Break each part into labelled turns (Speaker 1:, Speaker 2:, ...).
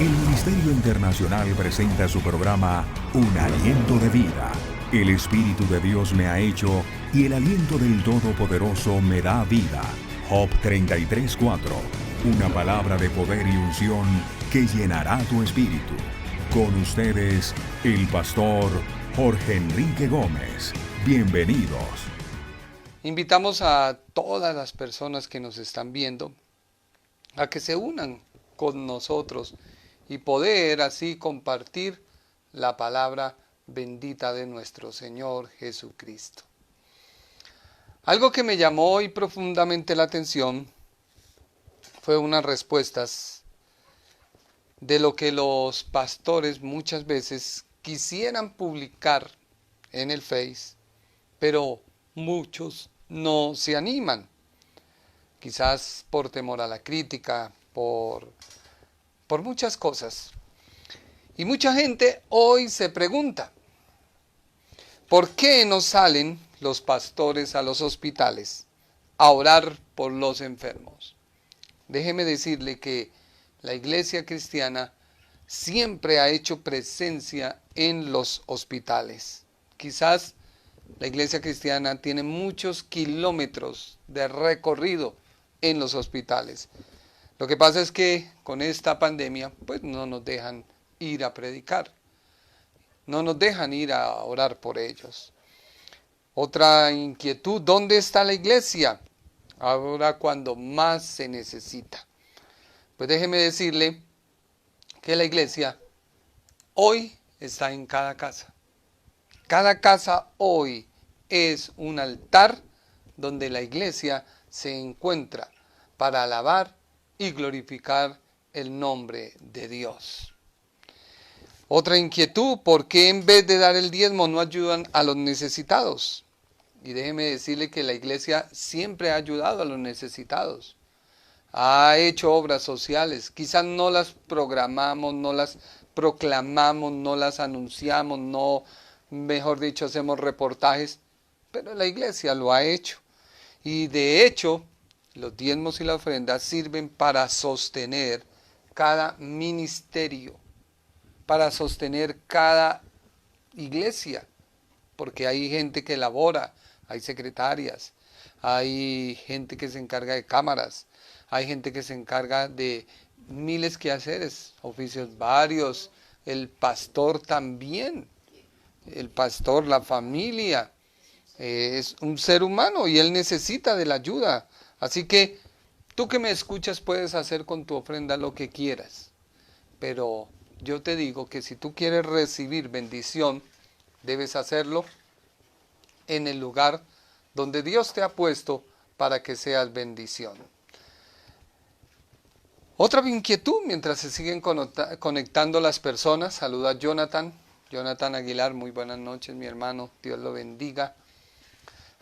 Speaker 1: El Ministerio Internacional presenta su programa Un Aliento de Vida. El Espíritu de Dios me ha hecho y el aliento del Todopoderoso me da vida. Job 33:4. Una palabra de poder y unción que llenará tu espíritu. Con ustedes, el pastor Jorge Enrique Gómez. Bienvenidos.
Speaker 2: Invitamos a todas las personas que nos están viendo a que se unan con nosotros y poder así compartir la palabra bendita de nuestro Señor Jesucristo. Algo que me llamó hoy profundamente la atención fue unas respuestas de lo que los pastores muchas veces quisieran publicar en el Face, pero muchos no se animan, quizás por temor a la crítica, por muchas cosas. Y mucha gente hoy se pregunta, ¿por qué no salen los pastores a los hospitales a orar por los enfermos? Déjeme decirle que la iglesia cristiana siempre ha hecho presencia en los hospitales. Quizás la iglesia cristiana tiene muchos kilómetros de recorrido en los hospitales. Lo que pasa es que con esta pandemia pues no nos dejan ir a predicar, no nos dejan ir a orar por ellos. Otra inquietud, ¿dónde está la iglesia ahora cuando más se necesita? Pues déjeme decirle que la iglesia hoy está en cada casa. Cada casa hoy es un altar donde la iglesia se encuentra para alabar y glorificar el nombre de Dios. Otra inquietud, ¿por qué en vez de dar el diezmo no ayudan a los necesitados? Y déjeme decirle que la iglesia siempre ha ayudado a los necesitados. Ha hecho obras sociales, quizás no las programamos, no las proclamamos, no las anunciamos, no, mejor dicho, hacemos reportajes, pero la iglesia lo ha hecho. Y de hecho, los diezmos y la ofrenda sirven para sostener cada ministerio, para sostener cada iglesia, porque hay gente que elabora, hay secretarias, hay gente que se encarga de cámaras, hay gente que se encarga de miles de quehaceres, oficios varios, el pastor también, el pastor, la familia, es un ser humano y él necesita de la ayuda. Así que tú que me escuchas puedes hacer con tu ofrenda lo que quieras, pero yo te digo que si tú quieres recibir bendición, debes hacerlo en el lugar donde Dios te ha puesto para que seas bendición. Otra inquietud mientras se siguen conectando las personas, saluda a Jonathan Aguilar, muy buenas noches mi hermano, Dios lo bendiga.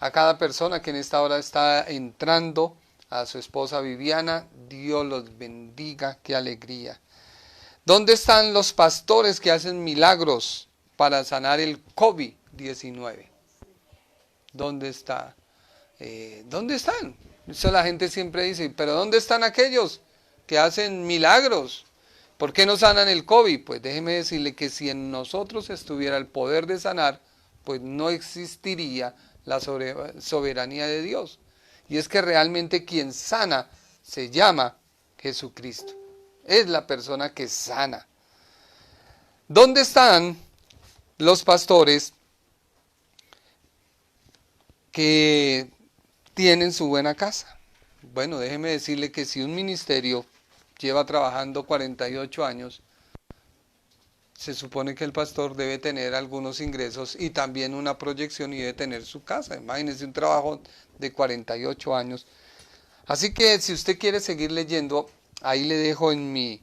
Speaker 2: A cada persona que en esta hora está entrando, a su esposa Viviana, Dios los bendiga, qué alegría. ¿Dónde están los pastores que hacen milagros para sanar el COVID-19? ¿Dónde está? ¿Dónde están? Eso la gente siempre dice, pero ¿dónde están aquellos que hacen milagros? ¿Por qué no sanan el COVID? Pues déjeme decirle que si en nosotros estuviera el poder de sanar, pues no existiría la soberanía de Dios. Y es que realmente quien sana se llama Jesucristo. Es la persona que sana. ¿Dónde están los pastores que tienen su buena casa? Bueno, déjeme decirle que si un ministerio lleva trabajando 48 años, se supone que el pastor debe tener algunos ingresos y también una proyección y debe tener su casa. Imagínense un trabajo de 48 años. Así que si usted quiere seguir leyendo, ahí le dejo en mi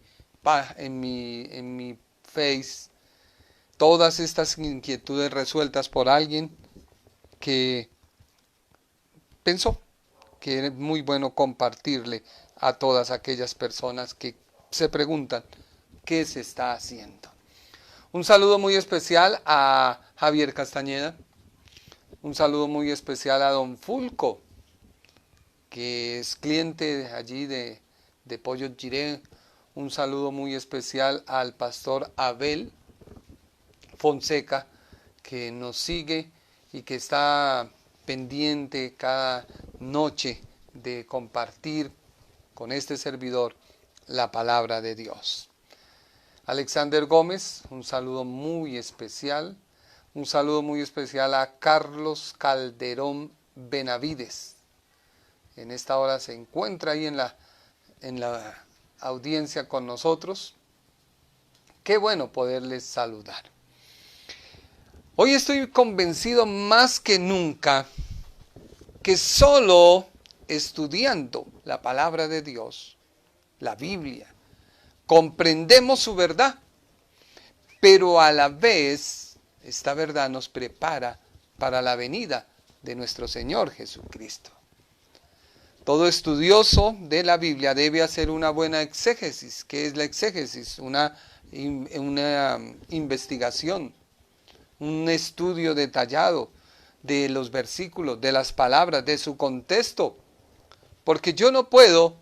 Speaker 2: Face todas estas inquietudes resueltas por alguien que pensó que es muy bueno compartirle a todas aquellas personas que se preguntan qué se está haciendo. Un saludo muy especial a Javier Castañeda, un saludo muy especial a don Fulco, que es cliente allí de Pollo Giré, Un saludo muy especial al pastor Abel Fonseca, que nos sigue y que está pendiente cada noche de compartir con este servidor la palabra de Dios. Alexander Gómez, un saludo muy especial. Un saludo muy especial a Carlos Calderón Benavides. En esta hora se encuentra ahí en la audiencia con nosotros. Qué bueno poderles saludar. Hoy estoy convencido más que nunca que solo estudiando la palabra de Dios, la Biblia, comprendemos su verdad, pero a la vez esta verdad nos prepara para la venida de nuestro Señor Jesucristo. Todo estudioso de la Biblia debe hacer una buena exégesis. ¿Qué es la exégesis? Una investigación, un estudio detallado de los versículos, de las palabras, de su contexto. Porque yo no puedo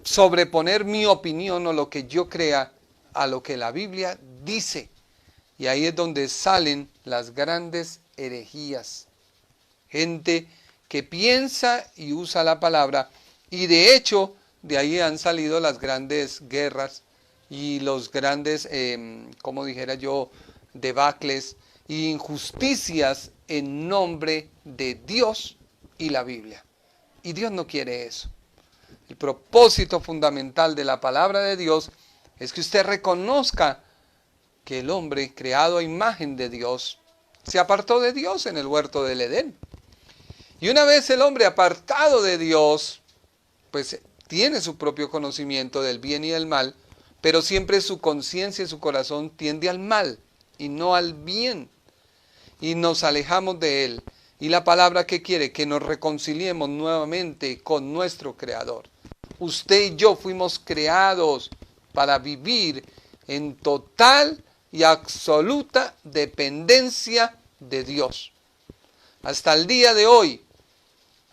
Speaker 2: sobreponer mi opinión o lo que yo crea a lo que la Biblia dice. Y ahí es donde salen las grandes herejías. Gente que piensa y usa la palabra. Y de hecho, de ahí han salido las grandes guerras y los grandes, como dijera yo, debacles e injusticias en nombre de Dios y la Biblia. Y Dios no quiere eso. El propósito fundamental de la palabra de Dios es que usted reconozca que el hombre, creado a imagen de Dios, se apartó de Dios en el huerto del Edén. Y una vez el hombre apartado de Dios, pues tiene su propio conocimiento del bien y del mal, pero siempre su conciencia y su corazón tiende al mal y no al bien. Y nos alejamos de él. Y la palabra que quiere, que nos reconciliemos nuevamente con nuestro Creador. Usted y yo fuimos creados para vivir en total y absoluta dependencia de Dios. Hasta el día de hoy,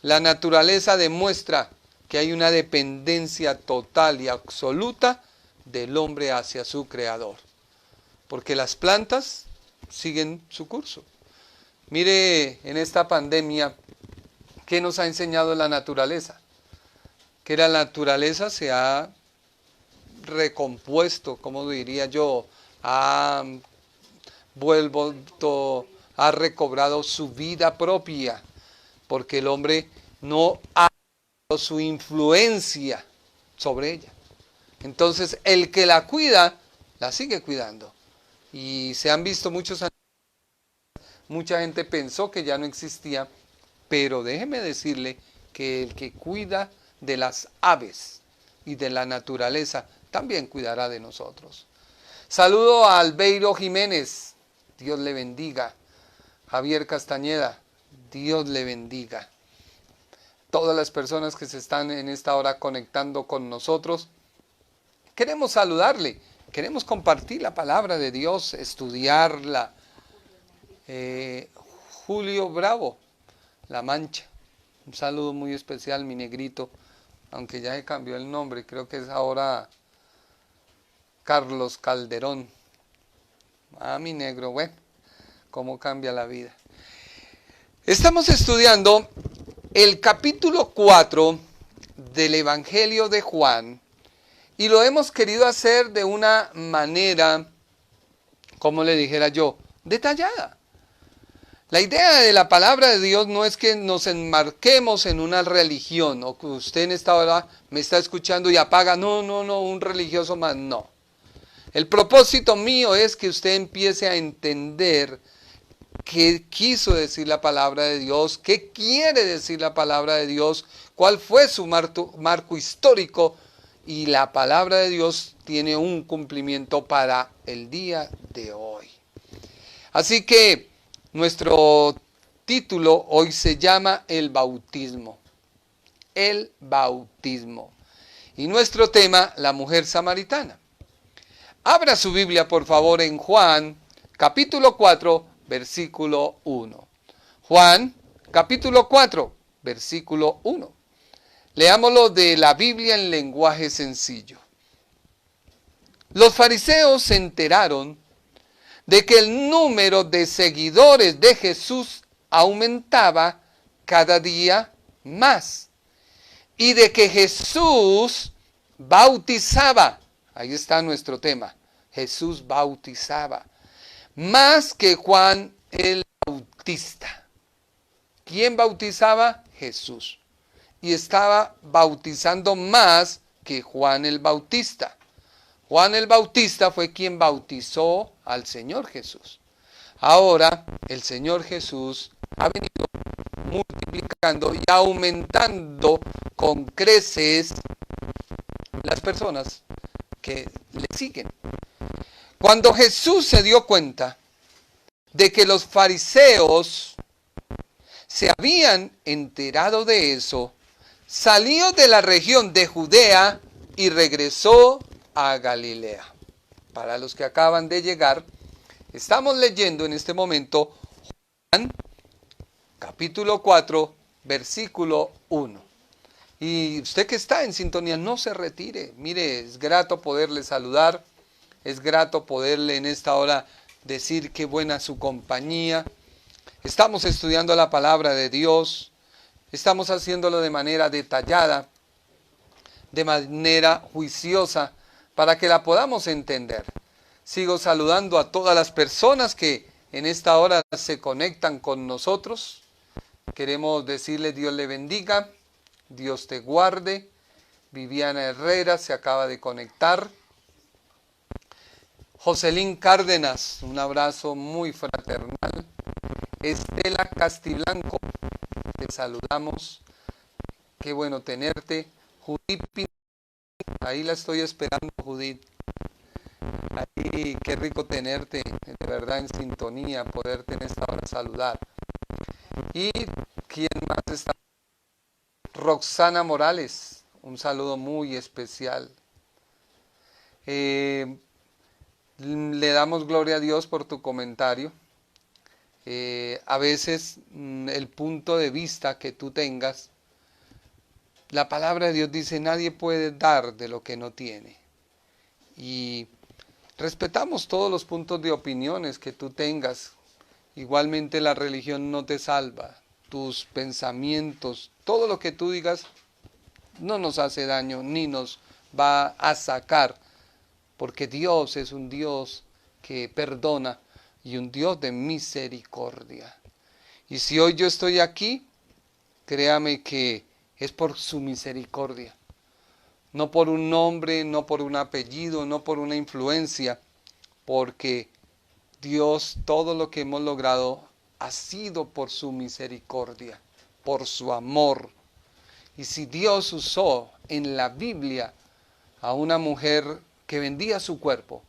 Speaker 2: la naturaleza demuestra que hay una dependencia total y absoluta del hombre hacia su Creador. Porque las plantas siguen su curso. Mire, en esta pandemia, ¿qué nos ha enseñado la naturaleza? Que la naturaleza se ha recompuesto, como diría yo, ha recobrado su vida propia, porque el hombre no ha dado su influencia sobre ella. Entonces, el que la cuida, la sigue cuidando. Y se han visto mucha gente pensó que ya no existía, pero déjeme decirle que el que cuida de las aves y de la naturaleza también cuidará de nosotros. Saludo a Albeiro Jiménez, Dios le bendiga. Javier Castañeda, Dios le bendiga. Todas las personas que se están en esta hora conectando con nosotros, queremos saludarle, queremos compartir la palabra de Dios, estudiarla. Julio Bravo, La Mancha, un saludo muy especial, mi negrito, aunque ya se cambió el nombre, creo que es ahora Carlos Calderón. Mi negro, bueno, cómo cambia la vida. Estamos estudiando el capítulo 4 del Evangelio de Juan y lo hemos querido hacer de una manera, como le dijera yo, detallada. La idea de la palabra de Dios no es que nos enmarquemos en una religión o que usted en esta hora me está escuchando y apaga, no, un religioso más, no. El propósito mío es que usted empiece a entender qué quiso decir la palabra de Dios, qué quiere decir la palabra de Dios, cuál fue su marco histórico, y la palabra de Dios tiene un cumplimiento para el día de hoy. Así que nuestro título hoy se llama El Bautismo. El Bautismo. Y nuestro tema, la mujer samaritana. Abra su Biblia, por favor, en Juan, capítulo 4, versículo 1. Juan, capítulo 4, versículo 1. Leámoslo de la Biblia en lenguaje sencillo. Los fariseos se enteraron de que el número de seguidores de Jesús aumentaba cada día más y de que Jesús bautizaba, ahí está nuestro tema, Jesús bautizaba, más que Juan el Bautista. ¿Quién bautizaba? Jesús. Y estaba bautizando más que Juan el Bautista. Juan el Bautista fue quien bautizó al Señor Jesús. Ahora el Señor Jesús ha venido multiplicando y aumentando con creces las personas que le siguen. Cuando Jesús se dio cuenta de que los fariseos se habían enterado de eso, salió de la región de Judea y regresó a Galilea. Para los que acaban de llegar, estamos leyendo en este momento Juan capítulo 4, versículo 1. Y usted que está en sintonía, no se retire. Mire, es grato poderle saludar, es grato poderle en esta hora decir qué buena su compañía. Estamos estudiando la palabra de Dios, estamos haciéndolo de manera detallada, de manera juiciosa, para que la podamos entender. Sigo saludando a todas las personas que en esta hora se conectan con nosotros. Queremos decirle Dios le bendiga, Dios te guarde. Viviana Herrera se acaba de conectar. Jocelyn Cárdenas, un abrazo muy fraternal. Estela Castiblanco, te saludamos. Qué bueno tenerte. Judith Pinto, ahí la estoy esperando, Judith. Ahí, qué rico tenerte, de verdad en sintonía, poderte en esta hora saludar. ¿Y quién más está? Roxana Morales, un saludo muy especial. Le damos gloria a Dios por tu comentario. A veces el punto de vista que tú tengas, la palabra de Dios dice, nadie puede dar de lo que no tiene. Y respetamos todos los puntos de opiniones que tú tengas. Igualmente la religión no te salva. Tus pensamientos, todo lo que tú digas no nos hace daño ni nos va a sacar, porque Dios es un Dios que perdona y un Dios de misericordia. Y si hoy yo estoy aquí, créame que es por su misericordia, no por un nombre, no por un apellido, no por una influencia, porque Dios, todo lo que hemos logrado ha sido por su misericordia, por su amor. Y si Dios usó en la Biblia a una mujer que vendía su cuerpo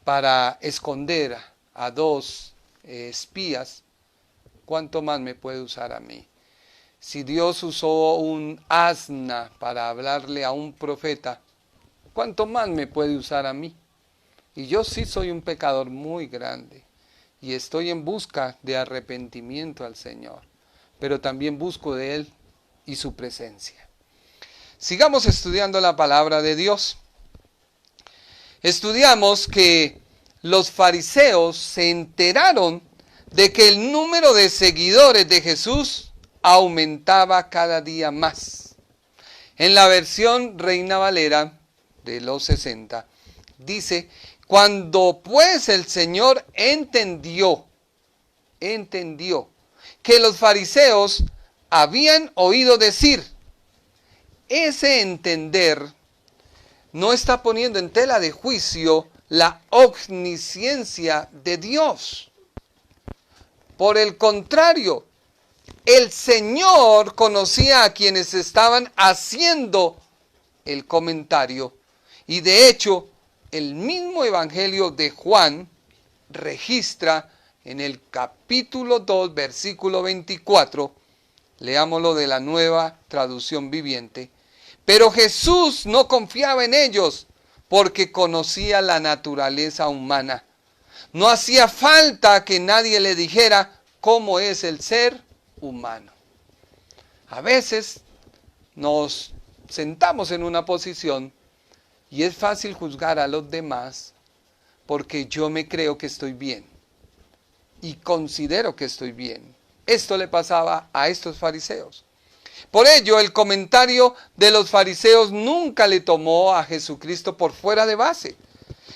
Speaker 2: para esconder a dos espías, ¿cuánto más me puede usar a mí? Si Dios usó un asna para hablarle a un profeta, ¿cuánto más me puede usar a mí? Y yo sí soy un pecador muy grande y estoy en busca de arrepentimiento al Señor, pero también busco de Él y su presencia. Sigamos estudiando la palabra de Dios. Estudiamos que los fariseos se enteraron de que el número de seguidores de Jesús aumentaba cada día más. En la versión Reina Valera de los 60 dice: cuando pues el Señor entendió que los fariseos habían oído decir, ese entender no está poniendo en tela de juicio la omnisciencia de Dios. Por el contrario, el Señor conocía a quienes estaban haciendo el comentario. Y de hecho, el mismo Evangelio de Juan registra en el capítulo 2, versículo 24, leámoslo de la Nueva Traducción Viviente. Pero Jesús no confiaba en ellos porque conocía la naturaleza humana. No hacía falta que nadie le dijera cómo es el ser humano. A veces nos sentamos en una posición Y es fácil juzgar a los demás porque yo me creo que estoy bien y considero que estoy bien. Esto le pasaba a estos fariseos. Por ello, el comentario de los fariseos nunca le tomó a Jesucristo por fuera de base.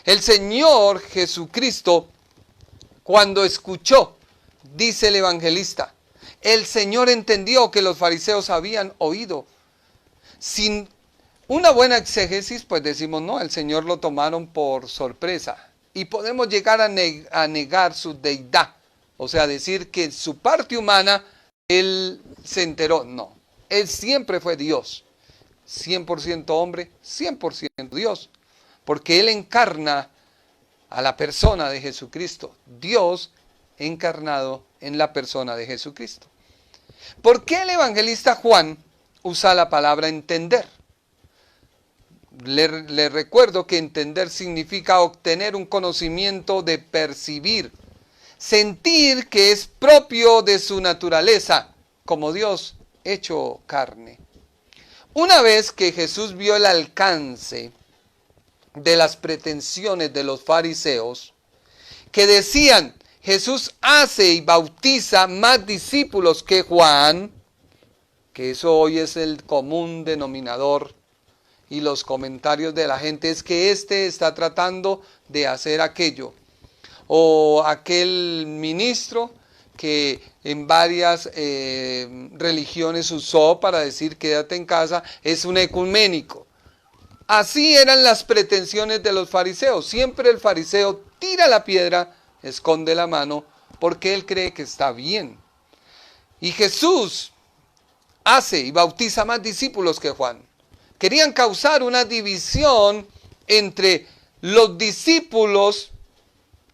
Speaker 2: El Señor Jesucristo, cuando escuchó, dice el evangelista, el Señor entendió que los fariseos habían oído. Sin una buena exégesis, pues decimos, no, el Señor lo tomaron por sorpresa. Y podemos llegar a negar su deidad. O sea, decir que en su parte humana, Él se enteró. No, Él siempre fue Dios. 100% hombre, 100% Dios. Porque Él encarna a la persona de Jesucristo. Dios encarnado en la persona de Jesucristo. ¿Por qué el evangelista Juan usa la palabra entender? Le recuerdo que entender significa obtener un conocimiento de percibir, sentir que es propio de su naturaleza, como Dios hecho carne. Una vez que Jesús vio el alcance de las pretensiones de los fariseos, que decían, Jesús hace y bautiza más discípulos que Juan, que eso hoy es el común denominador, y los comentarios de la gente es que este está tratando de hacer aquello. O aquel ministro que en varias religiones usó para decir quédate en casa, es un ecuménico. Así eran las pretensiones de los fariseos. Siempre el fariseo tira la piedra, esconde la mano, porque él cree que está bien. Y Jesús hace y bautiza más discípulos que Juan. Querían causar una división entre los discípulos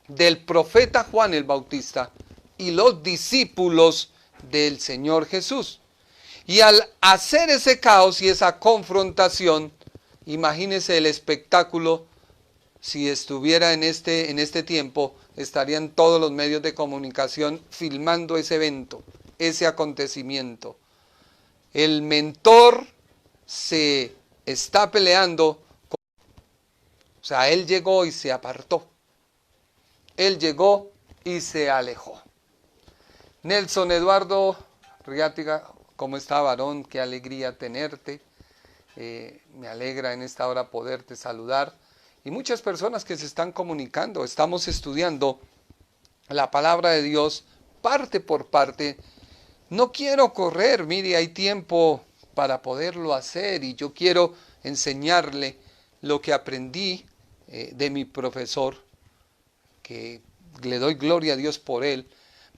Speaker 2: del profeta Juan el Bautista y los discípulos del Señor Jesús. Y al hacer ese caos y esa confrontación, imagínense el espectáculo. Si estuviera en este tiempo, estarían todos los medios de comunicación filmando ese evento, ese acontecimiento. El mentor se está peleando, o sea, él llegó y se apartó. Él llegó y se alejó. Nelson Eduardo Riátiga, ¿cómo está, varón? Qué alegría tenerte. Me alegra en esta hora poderte saludar. Y muchas personas que se están comunicando, estamos estudiando la palabra de Dios parte por parte. No quiero correr, mire, hay tiempo para poderlo hacer y yo quiero enseñarle lo que aprendí de mi profesor, que le doy gloria a Dios por él,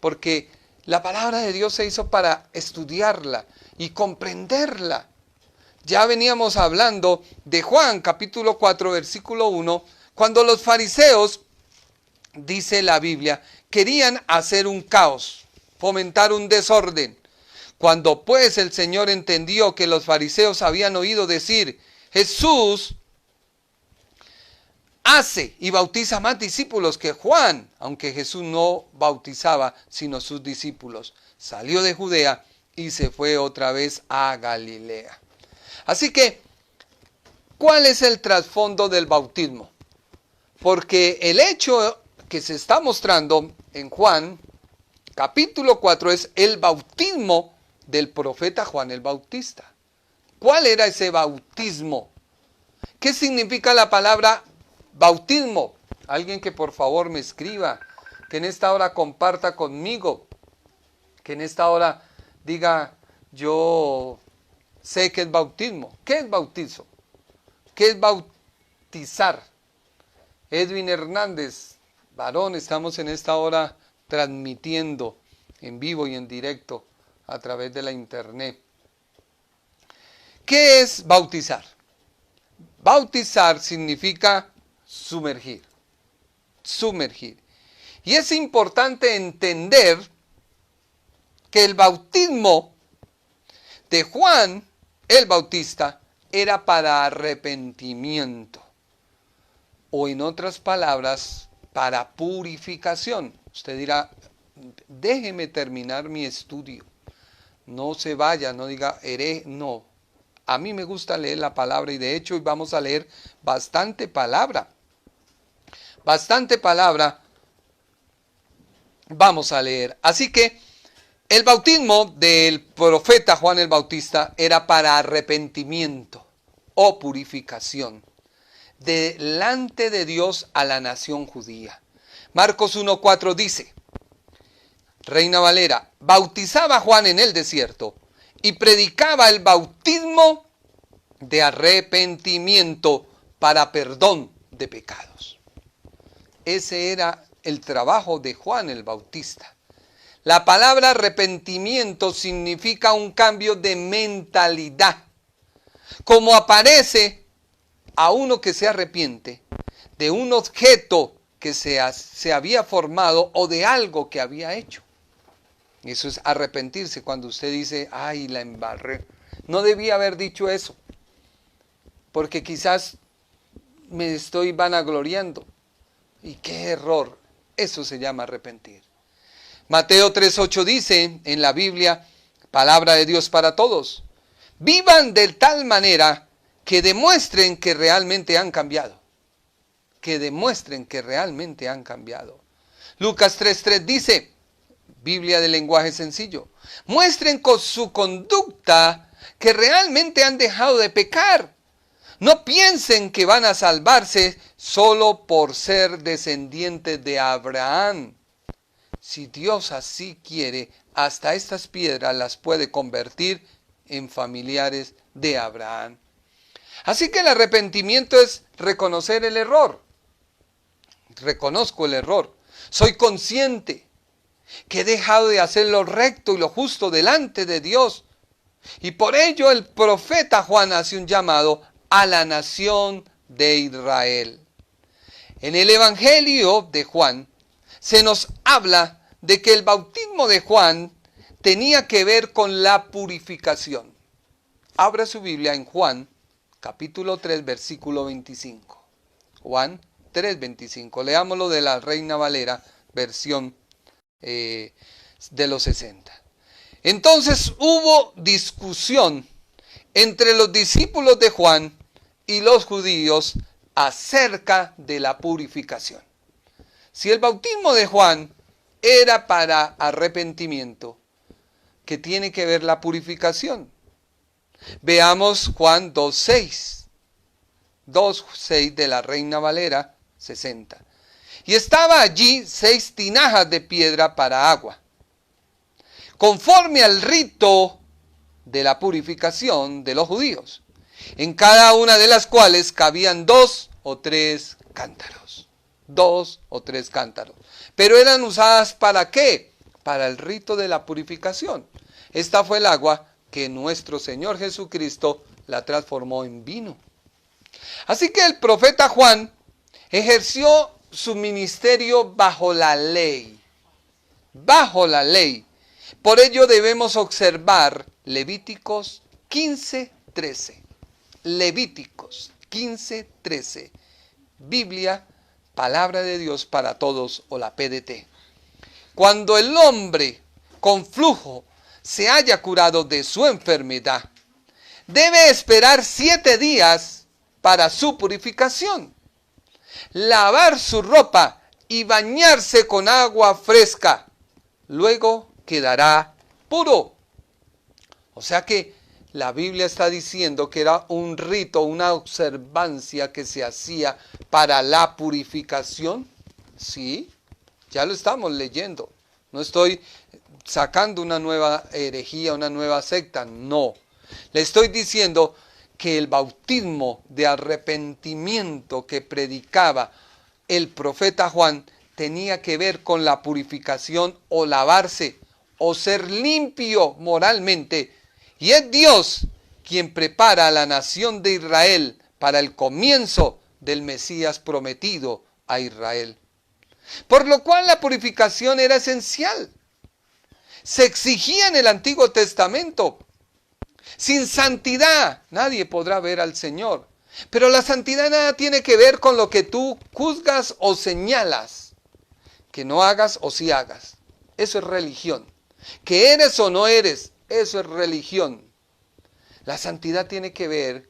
Speaker 2: porque la palabra de Dios se hizo para estudiarla y comprenderla. Ya veníamos hablando de Juan capítulo 4 versículo 1, cuando los fariseos, dice la Biblia, querían hacer un caos, fomentar un desorden. Cuando pues el Señor entendió que los fariseos habían oído decir, Jesús hace y bautiza más discípulos que Juan, aunque Jesús no bautizaba sino sus discípulos, salió de Judea y se fue otra vez a Galilea. Así que, ¿cuál es el trasfondo del bautismo? Porque el hecho que se está mostrando en Juan, capítulo 4, es el bautismo del profeta Juan el Bautista. ¿Cuál era ese bautismo? ¿Qué significa la palabra bautismo? Alguien que por favor me escriba, que en esta hora comparta conmigo, que en esta hora diga, yo sé qué es bautismo. ¿Qué es bautizo? ¿Qué es bautizar? Edwin Hernández, varón, estamos en esta hora transmitiendo en vivo y en directo a través de la internet. ¿Qué es bautizar? Bautizar significa sumergir. Sumergir. Y es importante entender que el bautismo de Juan el Bautista era para arrepentimiento. O en otras palabras, para purificación. Usted dirá, déjeme terminar mi estudio. No se vaya, no diga, no. A mí me gusta leer la palabra y de hecho hoy vamos a leer bastante palabra. Bastante palabra vamos a leer. Así que el bautismo del profeta Juan el Bautista era para arrepentimiento o purificación delante de Dios a la nación judía. Marcos 1:4 dice, Reina Valera, bautizaba Juan en el desierto y predicaba el bautismo de arrepentimiento para perdón de pecados. Ese era el trabajo de Juan el Bautista. La palabra arrepentimiento significa un cambio de mentalidad. Como aparece a uno que se arrepiente de un objeto que se había formado o de algo que había hecho. Eso es arrepentirse cuando usted dice, ay, la embarré. No debía haber dicho eso, porque quizás me estoy vanagloriando. Y qué error. Eso se llama arrepentir. Mateo 3:8 dice en la Biblia, palabra de Dios para todos, vivan de tal manera que demuestren que realmente han cambiado. Que demuestren que realmente han cambiado. Lucas 3:3 dice, Biblia de lenguaje sencillo, muestren con su conducta que realmente han dejado de pecar. No piensen que van a salvarse solo por ser descendientes de Abraham. Si Dios así quiere, hasta estas piedras las puede convertir en familiares de Abraham. Así que el arrepentimiento es reconocer el error. Reconozco el error. Soy consciente que he dejado de hacer lo recto y lo justo delante de Dios. Y por ello el profeta Juan hace un llamado a la nación de Israel. En el Evangelio de Juan se nos habla de que el bautismo de Juan tenía que ver con la purificación. Abra su Biblia en Juan, capítulo 3, versículo 25. Juan 3:25. Leámoslo de la Reina Valera, versión de los 60. Entonces hubo discusión entre los discípulos de Juan y los judíos acerca de la purificación. Si el bautismo de Juan era para arrepentimiento, ¿qué tiene que ver la purificación? Veamos Juan 2:6. 2:6 de la Reina Valera 60. Y estaba allí 6 tinajas de piedra para agua, conforme al rito de la purificación de los judíos, en cada una de las cuales cabían 2 o 3 cántaros. 2 o 3 cántaros. Pero eran usadas ¿para qué? Para el rito de la purificación. Esta fue el agua que nuestro Señor Jesucristo la transformó en vino. Así que el profeta Juan ejerció su ministerio bajo la ley. Bajo la ley. Por ello debemos observar Levíticos 15:13. Levíticos 15:13. Biblia, palabra de Dios para todos, o la PDT. Cuando el hombre con flujo se haya curado de su enfermedad, debe esperar 7 días para su purificación, lavar su ropa y bañarse con agua fresca. Luego quedará puro. O sea que la Biblia está diciendo que era un rito, una observancia que se hacía para la purificación. Sí, ya lo estamos leyendo. No estoy sacando una nueva herejía, una nueva secta. No. Le estoy diciendo que el bautismo de arrepentimiento que predicaba el profeta Juan tenía que ver con la purificación o lavarse o ser limpio moralmente. Y es Dios quien prepara a la nación de Israel para el comienzo del Mesías prometido a Israel. Por lo cual la purificación era esencial. Se exigía en el Antiguo Testamento. Sin santidad nadie podrá ver al Señor. Pero la santidad nada tiene que ver con lo que tú juzgas o señalas. Que no hagas o sí hagas. Eso es religión. Que eres o no eres, eso es religión. La santidad tiene que ver,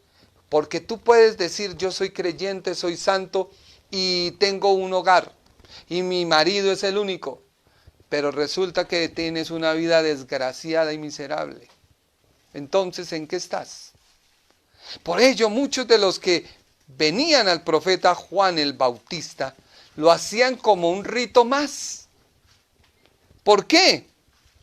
Speaker 2: porque tú puedes decir yo soy creyente, soy santo y tengo un hogar y mi marido es el único, pero resulta que tienes una vida desgraciada y miserable. Entonces, ¿en qué estás? Por ello, muchos de los que venían al profeta Juan el Bautista lo hacían como un rito más. ¿Por qué?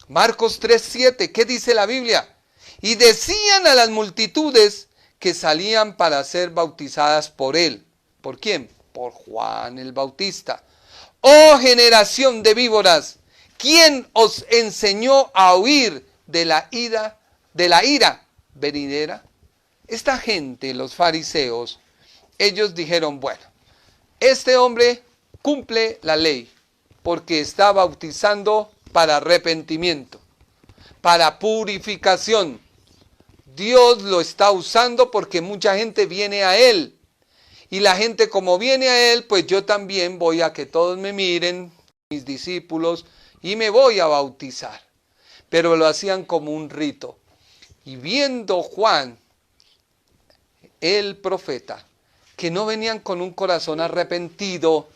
Speaker 2: Marcos 3:7, ¿qué dice la Biblia? Y decían a las multitudes que salían para ser bautizadas por él. ¿Por quién? Por Juan el Bautista. ¡Oh generación de víboras! ¿Quién os enseñó a huir de la ira venidera? Esta gente, los fariseos, ellos dijeron, bueno, este hombre cumple la ley porque está bautizando para arrepentimiento, para purificación. Dios lo está usando porque mucha gente viene a él. Y la gente como viene a él, pues yo también voy a que todos me miren, mis discípulos, y me voy a bautizar. Pero lo hacían como un rito. Y viendo Juan, el profeta, que no venían con un corazón arrepentido,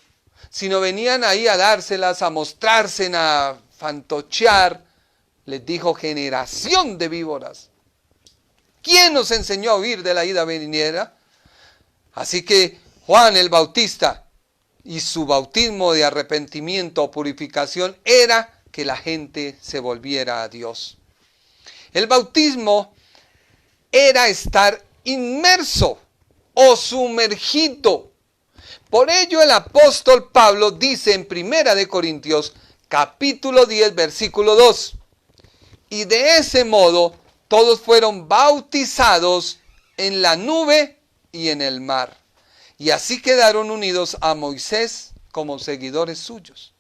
Speaker 2: sino venían ahí a dárselas, a mostrarse, a fantochear, les dijo, generación de víboras, ¿quién nos enseñó a huir de la ira venidera? Así que Juan el Bautista y su bautismo de arrepentimiento o purificación era que la gente se volviera a Dios. El bautismo era estar inmerso o sumergido. Por ello el apóstol Pablo dice en 1 de Corintios capítulo 10 versículo 2, y de ese modo todos fueron bautizados en la nube y en el mar, y así quedaron unidos a Moisés como seguidores suyos.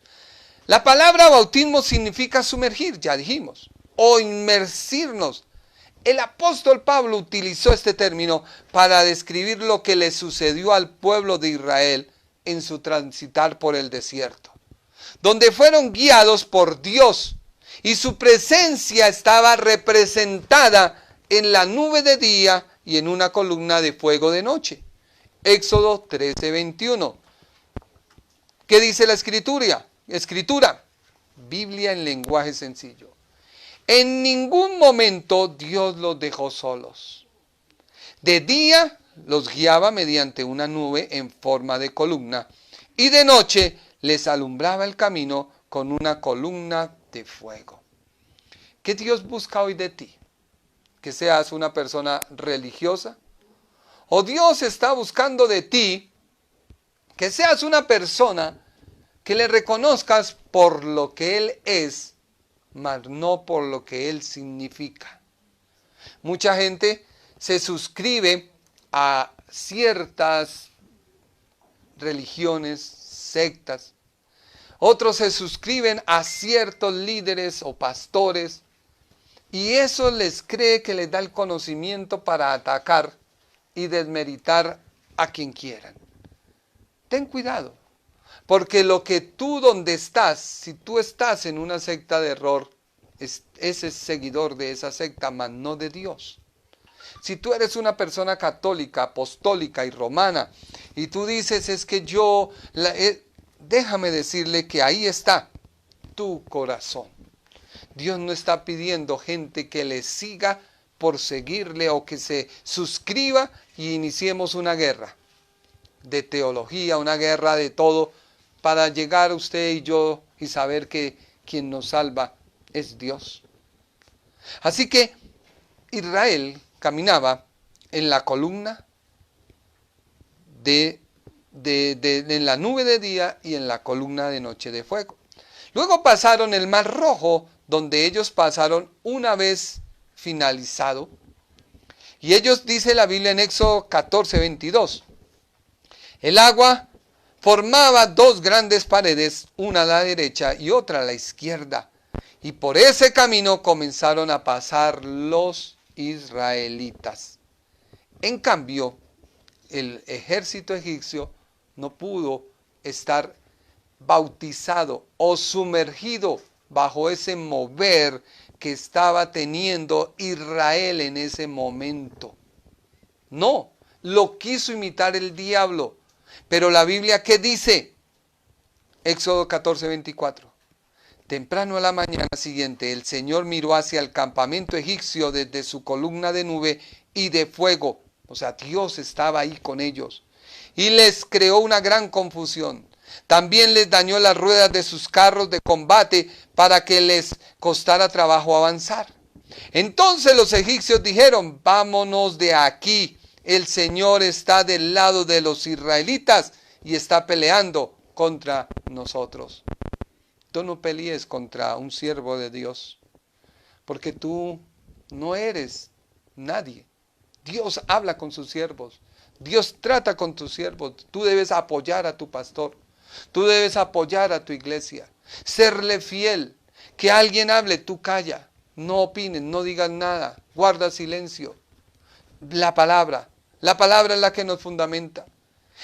Speaker 2: La palabra bautismo significa sumergir, ya dijimos, o inmersirnos. El apóstol Pablo utilizó este término para describir lo que le sucedió al pueblo de Israel en su transitar por el desierto, donde fueron guiados por Dios y su presencia estaba representada en la nube de día y en una columna de fuego de noche. Éxodo 13:21. ¿Qué dice la escritura? Biblia en lenguaje sencillo. En ningún momento Dios los dejó solos. De día los guiaba mediante una nube en forma de columna y de noche les alumbraba el camino con una columna de fuego. ¿Qué Dios busca hoy de ti? ¿Que seas una persona religiosa? ¿O Dios está buscando de ti que seas una persona que le reconozcas por lo que Él es, mas no por lo que Él significa? Mucha gente se suscribe a ciertas religiones, sectas. Otros se suscriben a ciertos líderes o pastores y eso les cree que les da el conocimiento para atacar y desmeritar a quien quieran. Ten cuidado, porque lo que tú donde estás, si tú estás en una secta de error, ese es seguidor de esa secta, mas no de Dios. Si tú eres una persona católica, apostólica y romana, y tú dices, es que déjame decirle que ahí está tu corazón. Dios no está pidiendo gente que le siga por seguirle o que se suscriba y iniciemos una guerra de teología, una guerra de todo, para llegar usted y yo y saber que quien nos salva es Dios. Así que Israel caminaba en la columna en la nube de día y en la columna de noche de fuego. Luego pasaron el Mar Rojo, donde ellos pasaron una vez finalizado. Y ellos, dice la Biblia en Éxodo 14:22, el agua formaba dos grandes paredes, una a la derecha y otra a la izquierda. Y por ese camino comenzaron a pasar los israelitas. En cambio, el ejército egipcio no pudo estar bautizado o sumergido bajo ese mover que estaba teniendo Israel en ese momento. No, lo quiso imitar el diablo. Pero la Biblia, ¿qué dice? Éxodo 14:24. Temprano a la mañana siguiente, el Señor miró hacia el campamento egipcio desde su columna de nube y de fuego. O sea, Dios estaba ahí con ellos. Y les creó una gran confusión. También les dañó las ruedas de sus carros de combate para que les costara trabajo avanzar. Entonces los egipcios dijeron: vámonos de aquí. El Señor está del lado de los israelitas y está peleando contra nosotros. Tú no pelees contra un siervo de Dios, porque tú no eres nadie. Dios habla con sus siervos. Dios trata con tus siervos. Tú debes apoyar a tu pastor. Tú debes apoyar a tu iglesia. Serle fiel. Que alguien hable, tú calla. No opines, no digas nada. Guarda silencio. La palabra es la que nos fundamenta.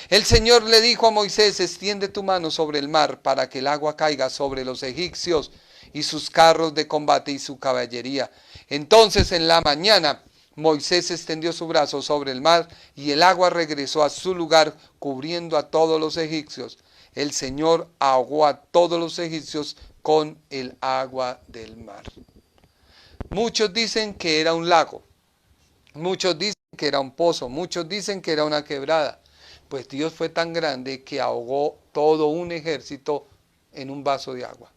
Speaker 2: El Señor le dijo a Moisés: extiende tu mano sobre el mar para que el agua caiga sobre los egipcios y sus carros de combate y su caballería. Entonces en la mañana Moisés extendió su brazo sobre el mar y el agua regresó a su lugar, cubriendo a todos los egipcios. El Señor ahogó a todos los egipcios con el agua del mar. Muchos dicen que era un lago. Muchos dicen que era un pozo. Muchos dicen que era una quebrada. Pues Dios fue tan grande que ahogó todo un ejército en un vaso de agua.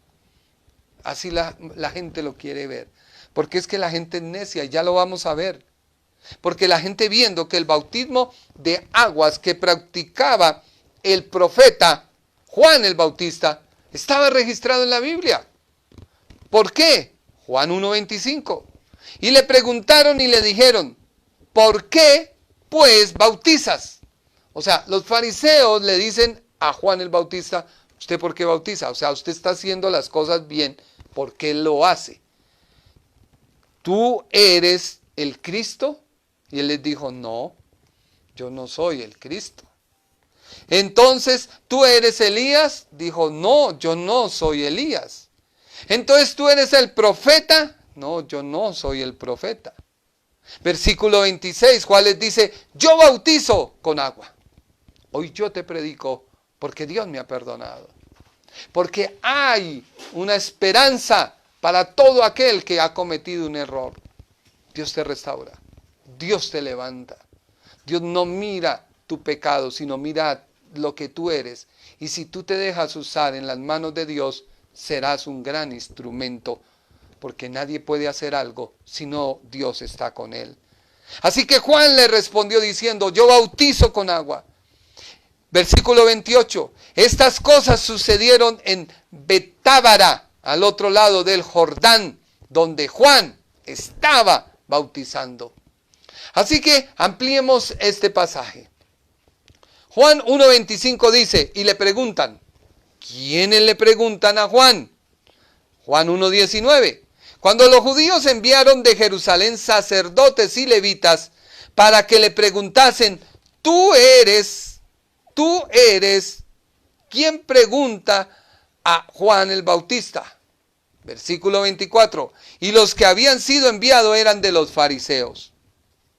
Speaker 2: Así la gente lo quiere ver. Porque es que la gente es necia, ya lo vamos a ver. Porque la gente, viendo que el bautismo de aguas que practicaba el profeta Juan el Bautista estaba registrado en la Biblia. ¿Por qué? Juan 1:25. Y le preguntaron y le dijeron: ¿por qué pues bautizas? O sea, los fariseos le dicen a Juan el Bautista: ¿usted por qué bautiza? O sea, usted está haciendo las cosas bien, ¿por qué lo hace? ¿Tú eres el Cristo? Y él les dijo: no, yo no soy el Cristo. Entonces, ¿tú eres Elías? Dijo: no, yo no soy Elías. Entonces, ¿tú eres el profeta? No, yo no soy el profeta. Versículo 26, Juan les dice: yo bautizo con agua. Hoy yo te predico porque Dios me ha perdonado. Porque hay una esperanza para todo aquel que ha cometido un error. Dios te restaura. Dios te levanta. Dios no mira tu pecado, sino mira lo que tú eres. Y si tú te dejas usar en las manos de Dios, serás un gran instrumento. Porque nadie puede hacer algo si no Dios está con él. Así que Juan le respondió diciendo: yo bautizo con agua. Versículo 28. Estas cosas sucedieron en Betábara, al otro lado del Jordán, donde Juan estaba bautizando. Así que ampliemos este pasaje. Juan 1:25 dice, y le preguntan. ¿Quiénes le preguntan a Juan? Juan 1:19. Cuando los judíos enviaron de Jerusalén sacerdotes y levitas para que le preguntasen: ¿tú eres? ¿Quién pregunta a Juan el Bautista? Versículo 24. Y los que habían sido enviados eran de los fariseos.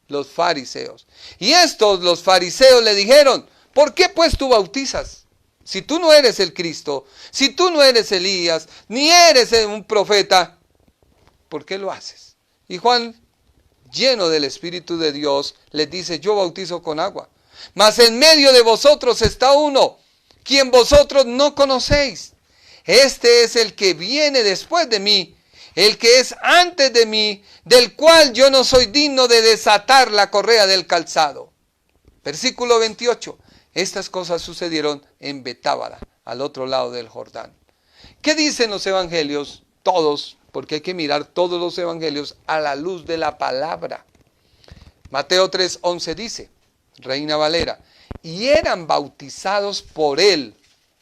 Speaker 2: Los fariseos. Y estos, los fariseos, le dijeron: ¿por qué pues tú bautizas? Si tú no eres el Cristo, si tú no eres Elías, ni eres un profeta, ¿por qué lo haces? Y Juan, lleno del Espíritu de Dios, les dice: yo bautizo con agua. Mas en medio de vosotros está uno, quien vosotros no conocéis. Este es el que viene después de mí, el que es antes de mí, del cual yo no soy digno de desatar la correa del calzado. Versículo 28. Estas cosas sucedieron en Betábara, al otro lado del Jordán. ¿Qué dicen los evangelios? Todos, porque hay que mirar todos los evangelios a la luz de la palabra. Mateo 3:11 dice, Reina Valera: y eran bautizados por él,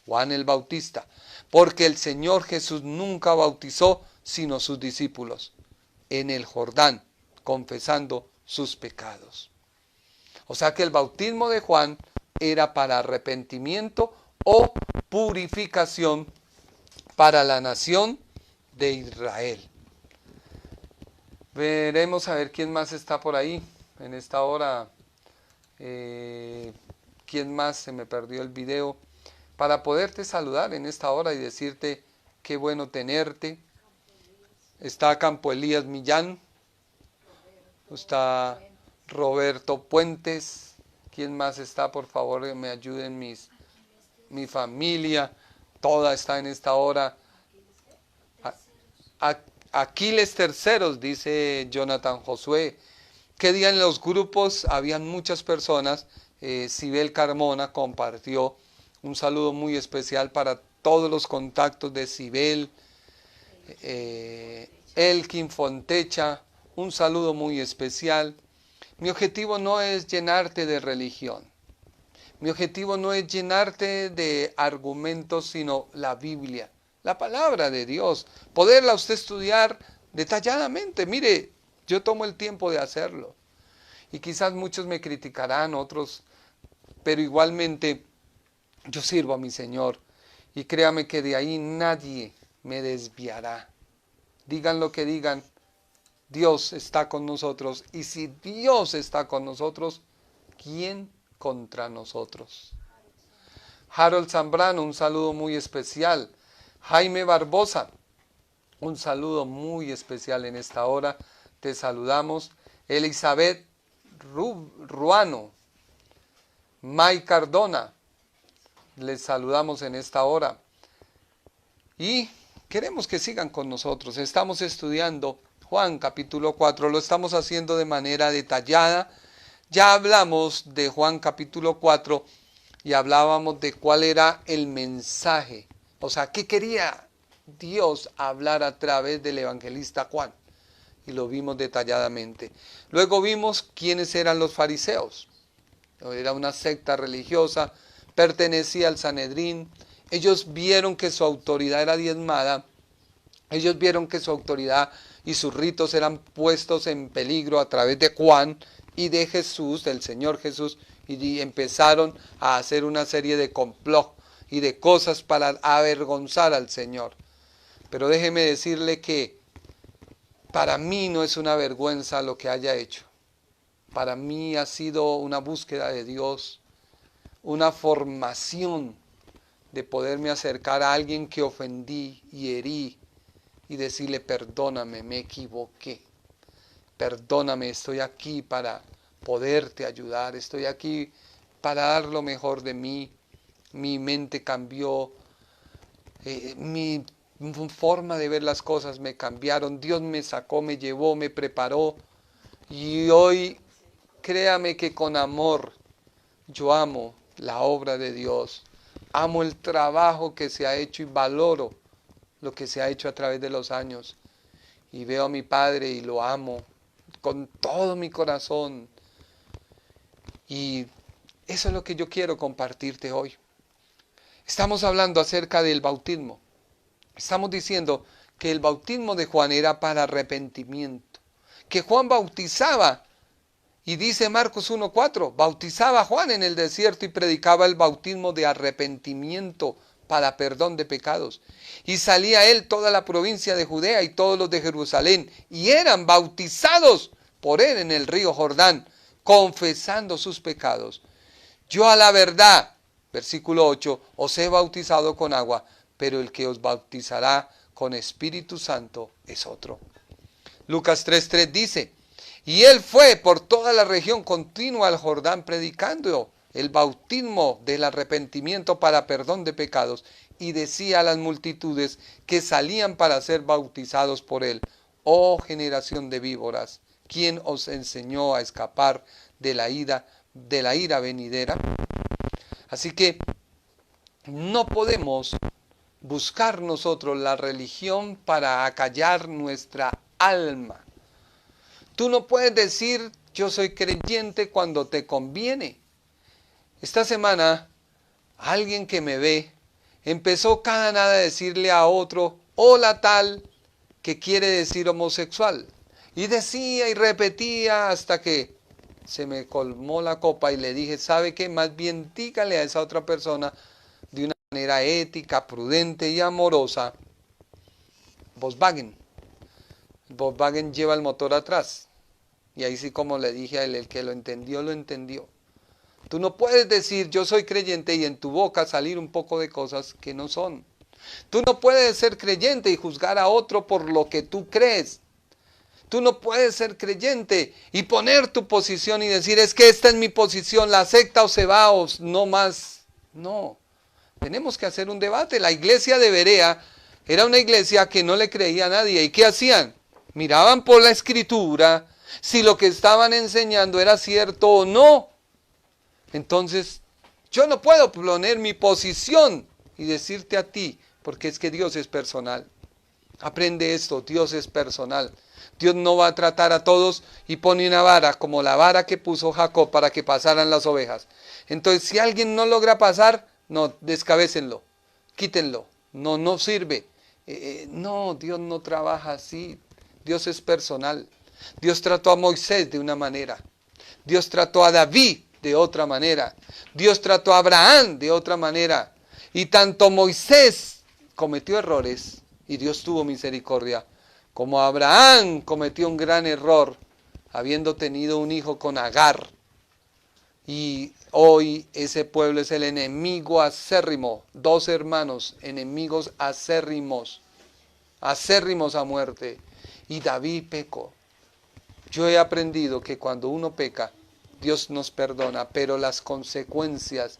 Speaker 2: Juan el Bautista, porque el Señor Jesús nunca bautizó sino sus discípulos en el Jordán, confesando sus pecados. O sea que el bautismo de Juan era para arrepentimiento o purificación para la nación de Israel. Veremos a ver quién más está por ahí en esta hora. ¿Quién más? Se me perdió el video. Para poderte saludar en esta hora y decirte qué bueno tenerte. Está Campo Elías Millán. Está Roberto Puentes. ¿Quién más está? Por favor, me ayuden mi familia. Toda está en esta hora. Aquiles Terceros, dice Jonathan Josué. ¿Qué día en los grupos? Habían muchas personas. Sibel Carmona compartió un saludo muy especial para todos los contactos de Sibel. Elkin Fontecha, un saludo muy especial. Mi objetivo no es llenarte de religión. Mi objetivo no es llenarte de argumentos, sino la Biblia, la palabra de Dios. Poderla usted estudiar detalladamente. Mire, yo tomo el tiempo de hacerlo. Y quizás muchos me criticarán, otros, pero igualmente yo sirvo a mi Señor. Y créame que de ahí nadie me desviará. Digan lo que digan, Dios está con nosotros. Y si Dios está con nosotros, ¿quién contra nosotros? Harold Zambrano, un saludo muy especial. Jaime Barbosa, un saludo muy especial en esta hora. Te saludamos. Elizabeth Ruano, May Cardona, les saludamos en esta hora. Y queremos que sigan con nosotros. Estamos estudiando Juan capítulo 4, lo estamos haciendo de manera detallada. Ya hablamos de Juan capítulo 4 y hablábamos de cuál era el mensaje. O sea, ¿qué quería Dios hablar a través del evangelista Juan? Y lo vimos detalladamente. Luego vimos quiénes eran los fariseos. Era una secta religiosa, pertenecía al Sanedrín. Ellos vieron que su autoridad era diezmada. Ellos vieron que su autoridad y sus ritos eran puestos en peligro a través de Juan y de Jesús, del Señor Jesús, y empezaron a hacer una serie de complot y de cosas para avergonzar al Señor. Pero déjeme decirle que para mí no es una vergüenza lo que haya hecho. Para mí ha sido una búsqueda de Dios, una formación de poderme acercar a alguien que ofendí y herí y decirle perdóname, me equivoqué. Perdóname, estoy aquí para poderte ayudar, estoy aquí para dar lo mejor de mí. Mi mente cambió, mi forma de ver las cosas me cambiaron. Dios me sacó, me llevó, me preparó. Y hoy, créame que con amor, yo amo la obra de Dios. Amo el trabajo que se ha hecho y valoro lo que se ha hecho a través de los años. Y veo a mi padre y lo amo con todo mi corazón. Y eso es lo que yo quiero compartirte hoy. Estamos hablando acerca del bautismo. Estamos diciendo que el bautismo de Juan era para arrepentimiento. Que Juan bautizaba, y dice Marcos 1:4, bautizaba a Juan en el desierto y predicaba el bautismo de arrepentimiento para perdón de pecados. Y salía él toda la provincia de Judea y todos los de Jerusalén, y eran bautizados por él en el río Jordán, confesando sus pecados. Yo a la verdad, versículo 8, os he bautizado con agua, pero el que os bautizará con Espíritu Santo es otro. Lucas 3:3 dice, y él fue por toda la región continua al Jordán predicando el bautismo del arrepentimiento para perdón de pecados, y decía a las multitudes que salían para ser bautizados por él, oh generación de víboras, ¿quién os enseñó a escapar de la ira venidera? Así que no podemos buscar nosotros la religión para acallar nuestra alma. Tú no puedes decir yo soy creyente cuando te conviene. Esta semana alguien que me ve empezó cada nada a decirle a otro hola tal, que quiere decir homosexual, y decía y repetía hasta que se me colmó la copa y le dije, ¿sabe qué? Más bien dígale a esa otra persona de una manera ética, prudente y amorosa, Volkswagen. El Volkswagen lleva el motor atrás. Y ahí sí, como le dije a él, el que lo entendió, lo entendió. Tú no puedes decir yo soy creyente y en tu boca salir un poco de cosas que no son. Tú no puedes ser creyente y juzgar a otro por lo que tú crees. Tú no puedes ser creyente y poner tu posición y decir es que esta es mi posición, la acepta o se va o no más. No, tenemos que hacer un debate. La iglesia de Berea era una iglesia que no le creía a nadie. ¿Y qué hacían? Miraban por la escritura si lo que estaban enseñando era cierto o no. Entonces, yo no puedo poner mi posición y decirte a ti, porque es que Dios es personal. Aprende esto, Dios es personal. Dios no va a tratar a todos y pone una vara, como la vara que puso Jacob para que pasaran las ovejas. Entonces, si alguien no logra pasar, no, descabécenlo, quítenlo, no sirve. No, Dios no trabaja así. Dios es personal. Dios trató a Moisés de una manera. Dios trató a David de otra manera. Dios trató a Abraham de otra manera. Y tanto Moisés cometió errores y Dios tuvo misericordia, como Abraham cometió un gran error habiendo tenido un hijo con Agar. Y hoy ese pueblo es el enemigo acérrimo. 2 hermanos, enemigos acérrimos a muerte. Y David pecó. Yo he aprendido que cuando uno peca, Dios nos perdona, pero las consecuencias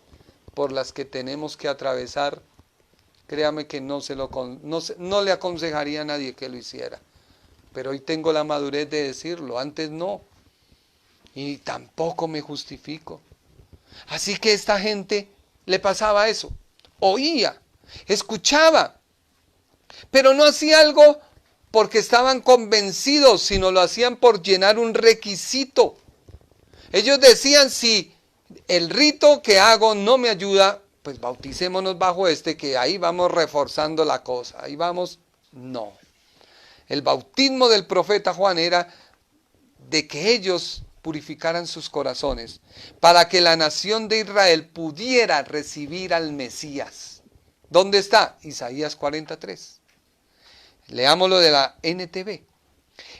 Speaker 2: por las que tenemos que atravesar, créame que no le aconsejaría a nadie que lo hiciera. Pero hoy tengo la madurez de decirlo, antes no. Y tampoco me justifico. Así que esta gente le pasaba eso. Oía, escuchaba, pero no hacía algo porque estaban convencidos, sino lo hacían por llenar un requisito. Ellos decían, si el rito que hago no me ayuda, pues bauticémonos bajo que ahí vamos reforzando la cosa. Ahí vamos, no. El bautismo del profeta Juan era de que ellos purificaran sus corazones para que la nación de Israel pudiera recibir al Mesías. ¿Dónde está? Isaías 43. Leámoslo de la NTV.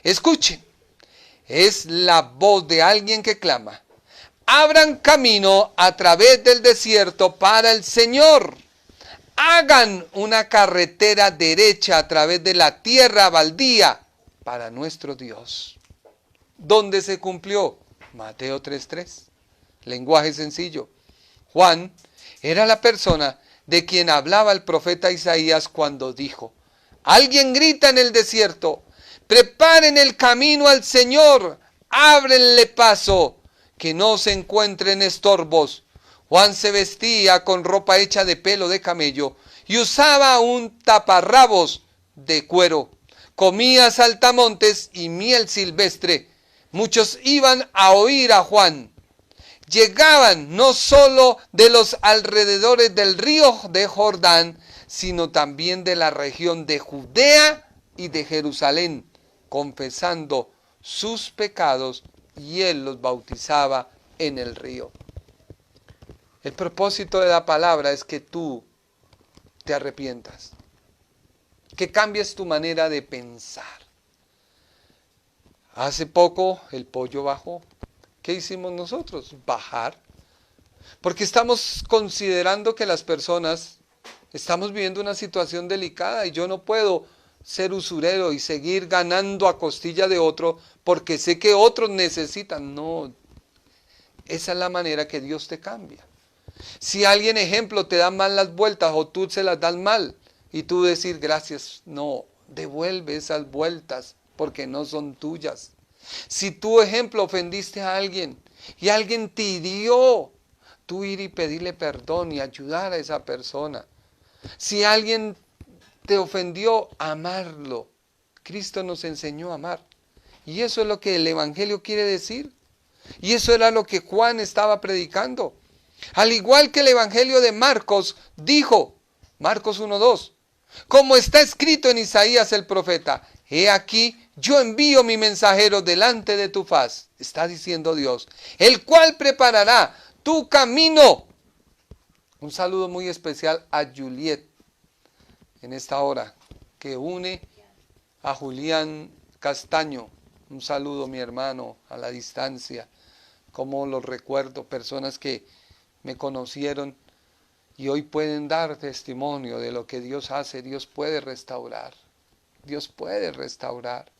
Speaker 2: Escuchen, es la voz de alguien que clama: abran camino a través del desierto para el Señor. Hagan una carretera derecha a través de la tierra baldía para nuestro Dios. ¿Dónde se cumplió? Mateo 3:3. Lenguaje sencillo. Juan era la persona de quien hablaba el profeta Isaías cuando dijo: alguien grita en el desierto, preparen el camino al Señor, ábrenle paso, que no se encuentren estorbos. Juan se vestía con ropa hecha de pelo de camello y usaba un taparrabos de cuero. Comía saltamontes y miel silvestre. Muchos iban a oír a Juan. Llegaban no solo de los alrededores del río de Jordán, sino también de la región de Judea y de Jerusalén, confesando sus pecados, y él los bautizaba en el río. El propósito de la palabra es que tú te arrepientas, que cambies tu manera de pensar. Hace poco el pollo bajó. ¿Qué hicimos nosotros? Bajar. Porque estamos considerando que las personas estamos viviendo una situación delicada y yo no puedo ser usurero y seguir ganando a costilla de otro porque sé que otros necesitan. No, esa es la manera que Dios te cambia. Si alguien, ejemplo, te da mal las vueltas o tú se las das mal y tú decir gracias, no, devuelve esas vueltas porque no son tuyas. Si tú, ejemplo, ofendiste a alguien y alguien te hirió, tú ir y pedirle perdón y ayudar a esa persona. Si alguien te ofendió, amarlo. Cristo nos enseñó a amar. Y eso es lo que el Evangelio quiere decir. Y eso era lo que Juan estaba predicando. Al igual que el Evangelio de Marcos dijo, Marcos 1:2, como está escrito en Isaías el profeta: he aquí, yo envío mi mensajero delante de tu faz, está diciendo Dios, el cual preparará tu camino. Un saludo muy especial a Juliet en esta hora, que une a Julián Castaño. Un saludo, mi hermano, a la distancia. Como los recuerdo, personas que me conocieron y hoy pueden dar testimonio de lo que Dios hace. Dios puede restaurar. Dios puede restaurar.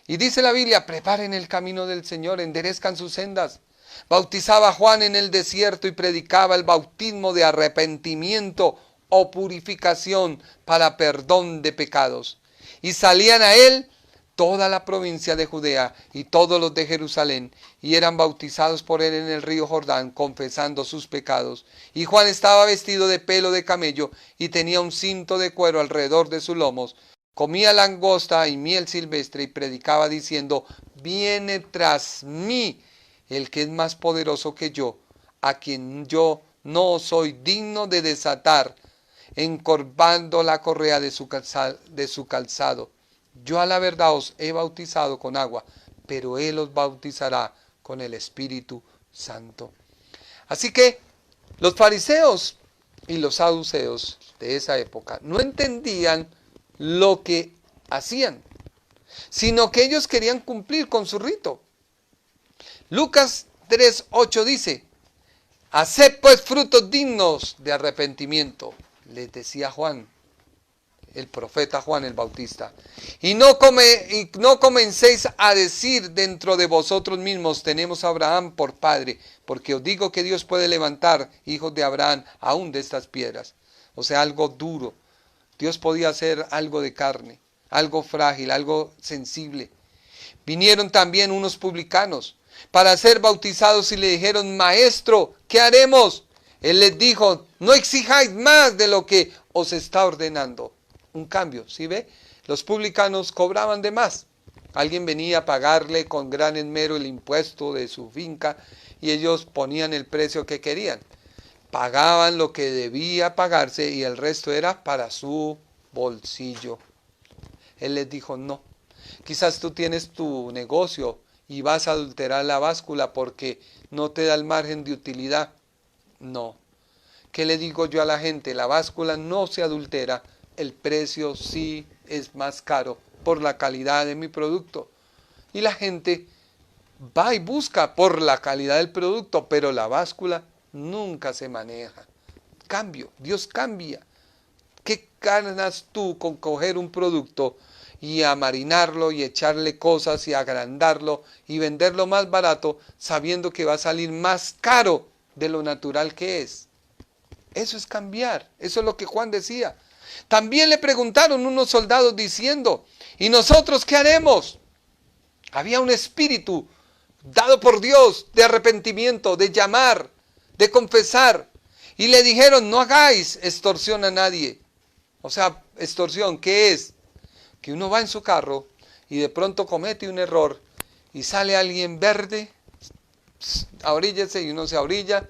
Speaker 2: Y dice la Biblia, preparen el camino del Señor, enderezcan sus sendas. Bautizaba a Juan en el desierto y predicaba el bautismo de arrepentimiento o purificación para perdón de pecados. Y salían a él toda la provincia de Judea y todos los de Jerusalén, y eran bautizados por él en el río Jordán, confesando sus pecados. Y Juan estaba vestido de pelo de camello y tenía un cinto de cuero alrededor de sus lomos. Comía langosta y miel silvestre y predicaba diciendo, viene tras mí el que es más poderoso que yo, a quien yo no soy digno de desatar, encorvando la correa de su calzado. Yo a la verdad os he bautizado con agua, pero él os bautizará con el Espíritu Santo. Así que los fariseos y los saduceos de esa época no entendían lo que hacían, sino que ellos querían cumplir con su rito. Lucas 3:8 dice, haced pues frutos dignos de arrepentimiento, les decía Juan, el profeta Juan el Bautista. Y no comencéis a decir dentro de vosotros mismos, tenemos a Abraham por padre, porque os digo que Dios puede levantar hijos de Abraham aún de estas piedras. O sea, algo duro. Dios podía hacer algo de carne, algo frágil, algo sensible. Vinieron también unos publicanos para ser bautizados y le dijeron, maestro, ¿qué haremos? Él les dijo, no exijáis más de lo que os está ordenando. Un cambio, ¿sí ve? Los publicanos cobraban de más. Alguien venía a pagarle con gran esmero el impuesto de su finca y ellos ponían el precio que querían. Pagaban lo que debía pagarse y el resto era para su bolsillo. Él les dijo, no. Quizás tú tienes tu negocio y vas a adulterar la báscula porque no te da el margen de utilidad. No. ¿Qué le digo yo a la gente? La báscula no se adultera, el precio sí es más caro por la calidad de mi producto. Y la gente va y busca por la calidad del producto, pero la báscula nunca se maneja. Cambio, Dios cambia. ¿Qué ganas tú con coger un producto y a marinarlo y echarle cosas y agrandarlo y venderlo más barato sabiendo que va a salir más caro de lo natural que es? Eso es cambiar. Eso es lo que Juan decía. También le preguntaron unos soldados diciendo, ¿y nosotros qué haremos? Había un espíritu dado por Dios de arrepentimiento, de llamar, de confesar. Y le dijeron, no hagáis extorsión a nadie. O sea, extorsión, ¿qué es? Que uno va en su carro y de pronto comete un error y sale alguien verde, ahoríllese y uno se ahorilla.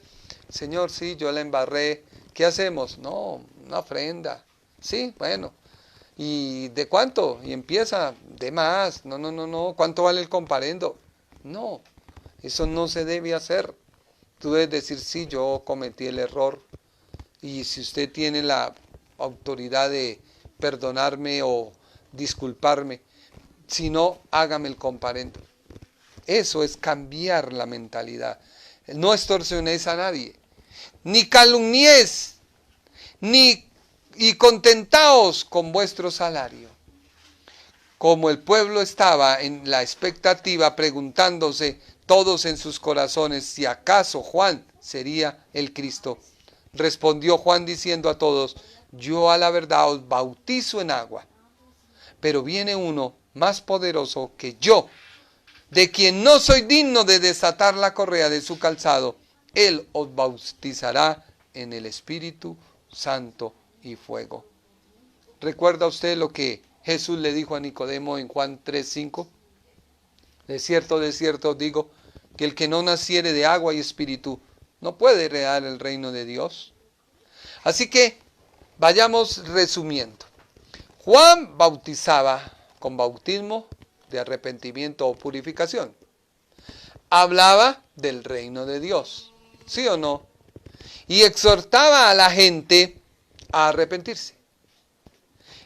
Speaker 2: Señor, sí, yo la embarré. ¿Qué hacemos? No, una ofrenda. Sí, bueno. ¿Y de cuánto? Y empieza, de más. No. ¿Cuánto vale el comparendo? No, eso no se debe hacer. Tú debes decir, sí, yo cometí el error. Y si usted tiene la autoridad de perdonarme o disculparme, si no, hágame el comparendo. Eso es cambiar la mentalidad. No extorsionéis a nadie, ni calumniéis, y contentaos con vuestro salario. Como el pueblo estaba en la expectativa, preguntándose todos en sus corazones si acaso Juan sería el Cristo, respondió Juan diciendo a todos, yo a la verdad os bautizo en agua, pero viene uno más poderoso que yo, de quien no soy digno de desatar la correa de su calzado. Él os bautizará en el Espíritu Santo y fuego. ¿Recuerda usted lo que Jesús le dijo a Nicodemo en Juan 3:5? De cierto os digo, que el que no naciere de agua y espíritu no puede heredar el reino de Dios. Así que vayamos resumiendo. Juan bautizaba con bautismo de arrepentimiento o purificación. Hablaba del reino de Dios, ¿sí o no? Y exhortaba a la gente a arrepentirse.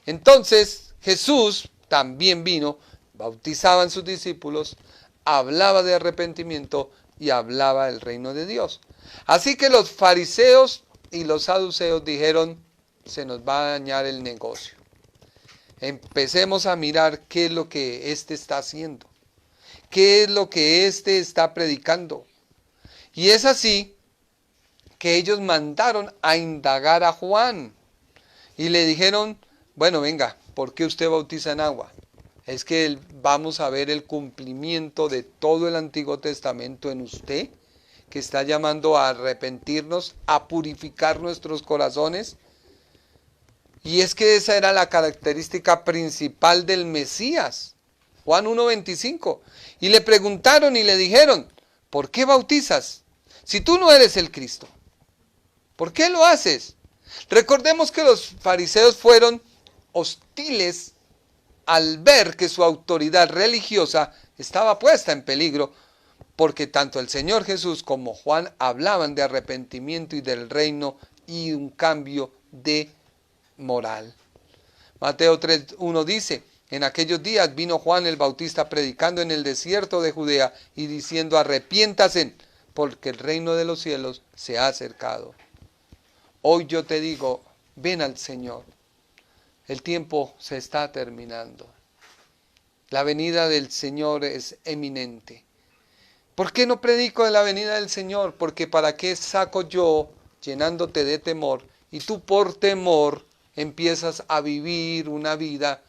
Speaker 2: Entonces Jesús también vino, bautizaban sus discípulos, hablaba de arrepentimiento y hablaba del reino de Dios. Así que los fariseos y los saduceos dijeron, se nos va a dañar el negocio. Empecemos a mirar qué es lo que éste está haciendo, qué es lo que éste está predicando. Y es así que ellos mandaron a indagar a Juan y le dijeron, bueno, venga, ¿por qué usted bautiza en agua? Es que vamos a ver el cumplimiento de todo el Antiguo Testamento en usted, que está llamando a arrepentirnos, a purificar nuestros corazones. Y es que esa era la característica principal del Mesías. Juan 1:25. Y le preguntaron y le dijeron, ¿por qué bautizas? Si tú no eres el Cristo, ¿por qué lo haces? Recordemos que los fariseos fueron hostiles al ver que su autoridad religiosa estaba puesta en peligro, porque tanto el Señor Jesús como Juan hablaban de arrepentimiento y del reino y un cambio de moral. Mateo 3:1 dice, en aquellos días vino Juan el Bautista predicando en el desierto de Judea y diciendo, arrepiéntanse, porque el reino de los cielos se ha acercado. Hoy yo te digo, ven al Señor. El tiempo se está terminando. La venida del Señor es eminente. ¿Por qué no predico de la venida del Señor? Porque ¿para qué saco yo llenándote de temor y tú por temor empiezas a vivir una vida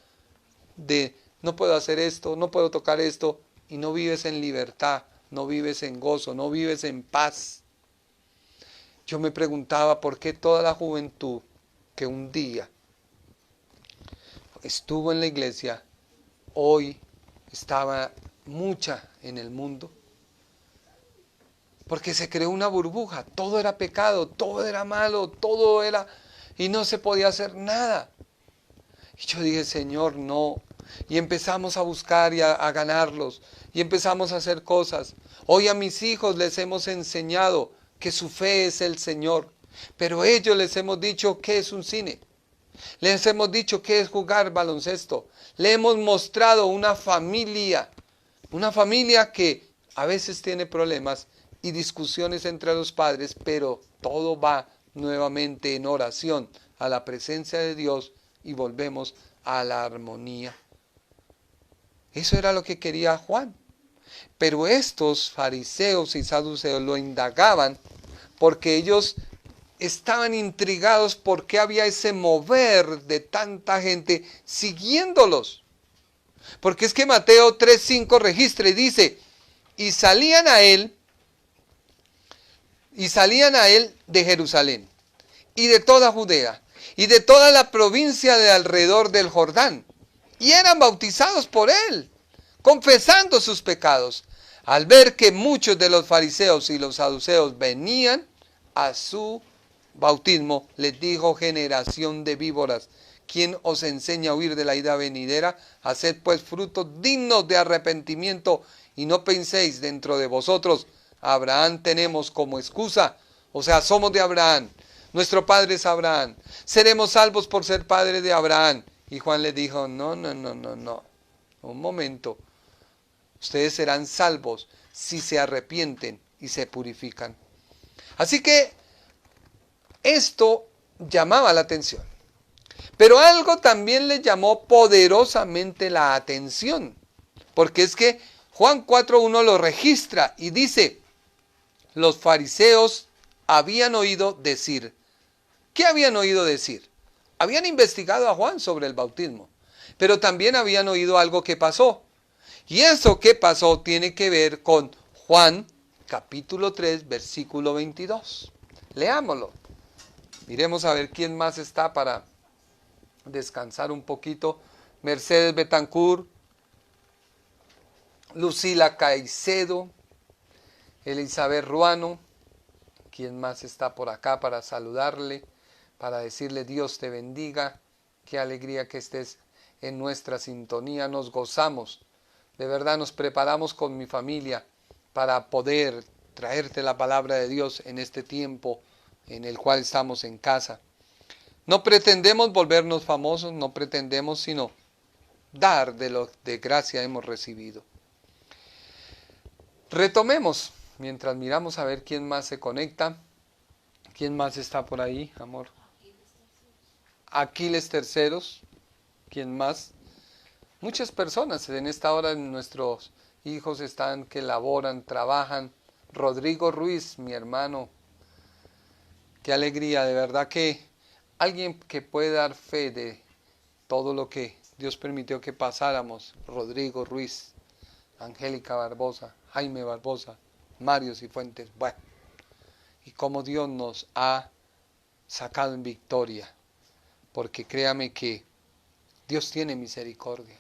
Speaker 2: de no puedo hacer esto, no puedo tocar esto, y no vives en libertad, no vives en gozo, no vives en paz? Yo me preguntaba por qué toda la juventud que un día estuvo en la iglesia, hoy estaba mucha en el mundo. Porque se creó una burbuja, todo era pecado, todo era malo, todo era... y no se podía hacer nada. Y yo dije, Señor, no. Y empezamos a buscar y a ganarlos. Y empezamos a hacer cosas. Hoy a mis hijos les hemos enseñado que su fe es el Señor. Pero a ellos les hemos dicho qué es un cine. Les hemos dicho qué es jugar baloncesto. Le hemos mostrado una familia que a veces tiene problemas y discusiones entre los padres, pero todo va nuevamente en oración a la presencia de Dios y volvemos a la armonía. Eso era lo que quería Juan. Pero estos fariseos y saduceos lo indagaban porque ellos estaban intrigados por qué había ese mover de tanta gente siguiéndolos. Porque es que Mateo 3:5 registra y dice, y salían a él de Jerusalén, y de toda Judea, y de toda la provincia de alrededor del Jordán, y eran bautizados por él, confesando sus pecados. Al ver que muchos de los fariseos y los saduceos venían a su bautismo, les dijo, generación de víboras, ¿quién os enseña a huir de la ira venidera? Haced pues frutos dignos de arrepentimiento, y no penséis dentro de vosotros, Abraham tenemos como excusa, o sea, somos de Abraham, nuestro padre es Abraham, seremos salvos por ser padre de Abraham. Y Juan le dijo, no, un momento, ustedes serán salvos si se arrepienten y se purifican. Así que esto llamaba la atención, pero algo también le llamó poderosamente la atención, porque es que Juan 4:1 lo registra y dice, los fariseos habían oído decir. ¿Qué habían oído decir? Habían investigado a Juan sobre el bautismo, pero también habían oído algo que pasó. Y eso que pasó tiene que ver con Juan capítulo 3, versículo 22. Leámoslo. Miremos a ver quién más está para descansar un poquito. Mercedes Betancourt, Lucila Caicedo, Elizabeth Ruano, ¿quién más está por acá para saludarle, para decirle Dios te bendiga? Qué alegría que estés en nuestra sintonía, nos gozamos, de verdad nos preparamos con mi familia para poder traerte la palabra de Dios en este tiempo en el cual estamos en casa. No pretendemos volvernos famosos, no pretendemos sino dar de lo de gracia hemos recibido. Retomemos, mientras miramos a ver quién más se conecta. ¿Quién más está por ahí, amor? Aquiles Terceros. ¿Quién más? Muchas personas en esta hora, nuestros hijos están que laboran, trabajan. Rodrigo Ruiz, mi hermano. Qué alegría, de verdad que alguien que puede dar fe de todo lo que Dios permitió que pasáramos. Rodrigo Ruiz, Angélica Barbosa, Jaime Barbosa, Mario Cifuentes. Bueno, y cómo Dios nos ha sacado en victoria. Porque créame que Dios tiene misericordia.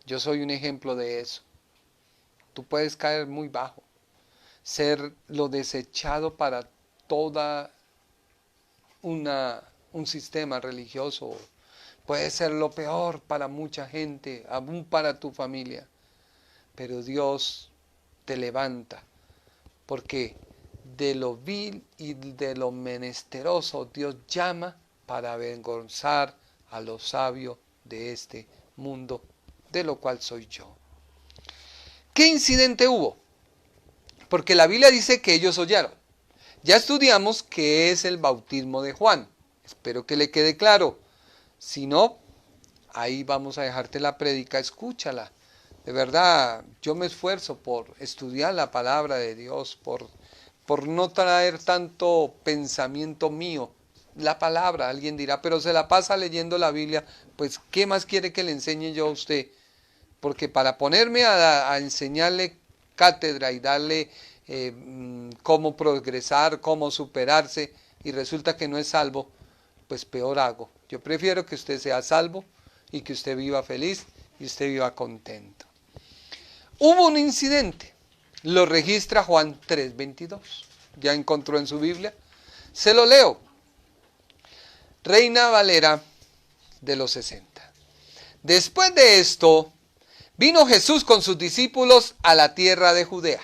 Speaker 2: Yo soy un ejemplo de eso. Tú puedes caer muy bajo, ser lo desechado para toda un sistema religioso. Puede ser lo peor para mucha gente, aún para tu familia. Pero Dios te levanta, porque de lo vil y de lo menesteroso Dios llama para avergonzar a los sabios de este mundo, de lo cual soy yo. ¿Qué incidente hubo? Porque la Biblia dice que ellos oyeron. Ya estudiamos qué es el bautismo de Juan. Espero que le quede claro. Si no, ahí vamos a dejarte la prédica, escúchala. De verdad, yo me esfuerzo por estudiar la palabra de Dios, por no traer tanto pensamiento mío. La palabra, alguien dirá, pero se la pasa leyendo la Biblia, pues ¿qué más quiere que le enseñe yo a usted? Porque para ponerme a enseñarle cátedra y darle cómo progresar, cómo superarse, y resulta que no es salvo, pues peor hago. Yo prefiero que usted sea salvo y que usted viva feliz y usted viva contento. Hubo un incidente, lo registra Juan 3:22. Ya encontró en su Biblia. Se lo leo. Reina Valera de los 60. Después de esto, vino Jesús con sus discípulos a la tierra de Judea.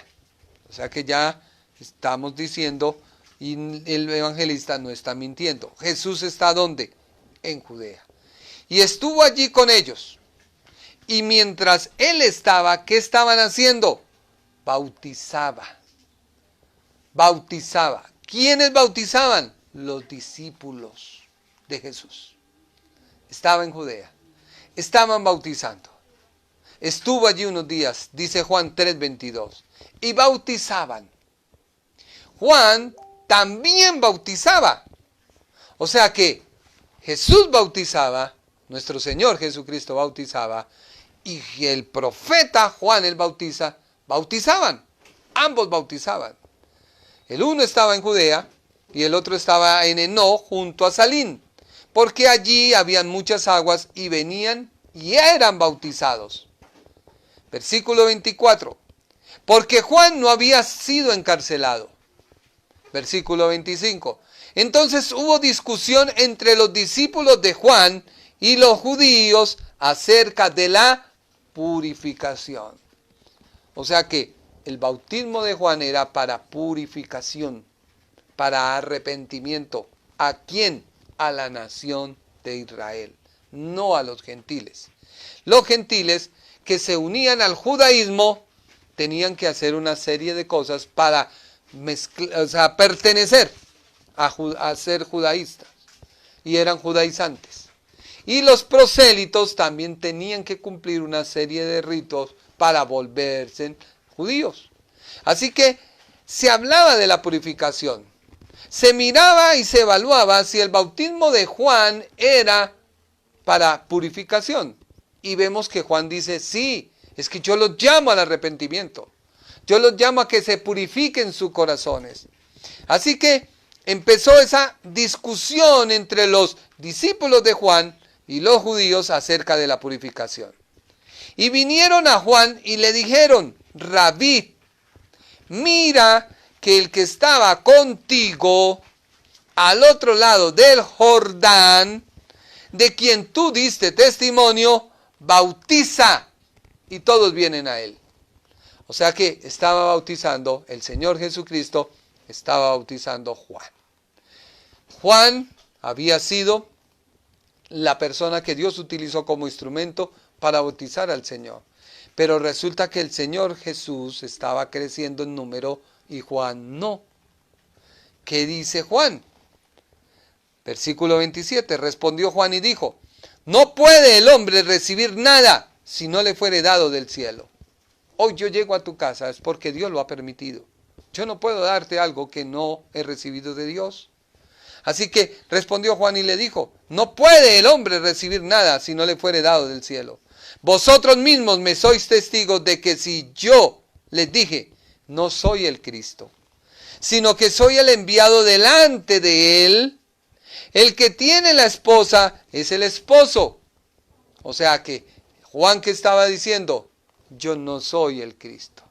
Speaker 2: O sea que ya estamos diciendo, y el evangelista no está mintiendo. Jesús está ¿dónde? En Judea. Y estuvo allí con ellos. Y mientras él estaba, ¿qué estaban haciendo? Bautizaba. Bautizaba. ¿Quiénes bautizaban? Los discípulos de Jesús. Estaba en Judea. Estaban bautizando. Estuvo allí unos días, dice Juan 3:22. Y bautizaban. Juan también bautizaba. O sea que Jesús bautizaba, nuestro Señor Jesucristo bautizaba, y el profeta Juan el Bautista bautizaban. Ambos bautizaban. El uno estaba en Judea y el otro estaba en Enó junto a Salín, porque allí habían muchas aguas y venían y eran bautizados. Versículo 24. Porque Juan no había sido encarcelado. Versículo 25. Entonces hubo discusión entre los discípulos de Juan y los judíos acerca de la purificación. O sea que el bautismo de Juan era para purificación, para arrepentimiento. ¿A quién? A la nación de Israel, no a los gentiles. Los gentiles que se unían al judaísmo tenían que hacer una serie de cosas para pertenecer a ser judaístas, y eran judaizantes. Y los prosélitos también tenían que cumplir una serie de ritos para volverse judíos. Así que se hablaba de la purificación. Se miraba y se evaluaba si el bautismo de Juan era para purificación. Y vemos que Juan dice, sí, es que yo los llamo al arrepentimiento. Yo los llamo a que se purifiquen sus corazones. Así que empezó esa discusión entre los discípulos de Juan y los judíos acerca de la purificación. Y vinieron a Juan y le dijeron, Rabí, mira que el que estaba contigo al otro lado del Jordán, de quien tú diste testimonio, bautiza, y todos vienen a él. O sea que estaba bautizando, el Señor Jesucristo estaba bautizando Juan. Juan había sido la persona que Dios utilizó como instrumento para bautizar al Señor. Pero resulta que el Señor Jesús estaba creciendo en número y Juan no. ¿Qué dice Juan? Versículo 27, respondió Juan y dijo, no puede el hombre recibir nada si no le fuere dado del cielo. Hoy yo llego a tu casa es porque Dios lo ha permitido. Yo no puedo darte algo que no he recibido de Dios. Así que respondió Juan y le dijo, no puede el hombre recibir nada si no le fuere dado del cielo. Vosotros mismos me sois testigos de que si yo les dije, no soy el Cristo, sino que soy el enviado delante de él, el que tiene la esposa es el esposo. O sea que Juan, que estaba diciendo, yo no soy el Cristo,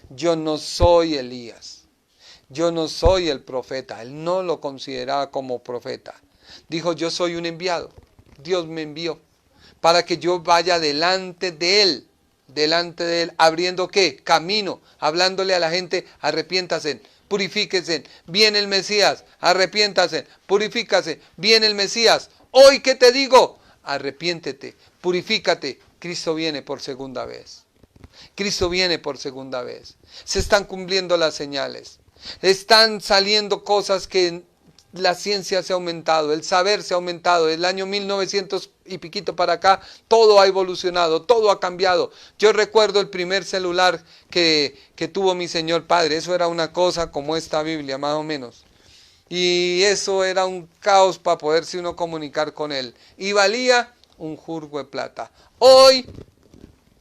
Speaker 2: yo no soy Elías, yo no soy el profeta. Él no lo consideraba como profeta. Dijo, yo soy un enviado. Dios me envió para que yo vaya delante de él, abriendo ¿qué? Camino, hablándole a la gente, arrepiéntase, purifíquese, viene el Mesías, arrepiéntase, purifícase, viene el Mesías. Hoy, ¿qué te digo? Arrepiéntete, purifícate, Cristo viene por segunda vez. Cristo viene por segunda vez. Se están cumpliendo las señales. Están saliendo cosas que la ciencia se ha aumentado, el saber se ha aumentado. Del año 1900 y piquito para acá, todo ha evolucionado, todo ha cambiado. Yo recuerdo el primer celular que tuvo mi señor padre. Eso era una cosa como esta Biblia, más o menos. Y eso era un caos para poderse uno comunicar con él. Y valía un jurgo de plata. Hoy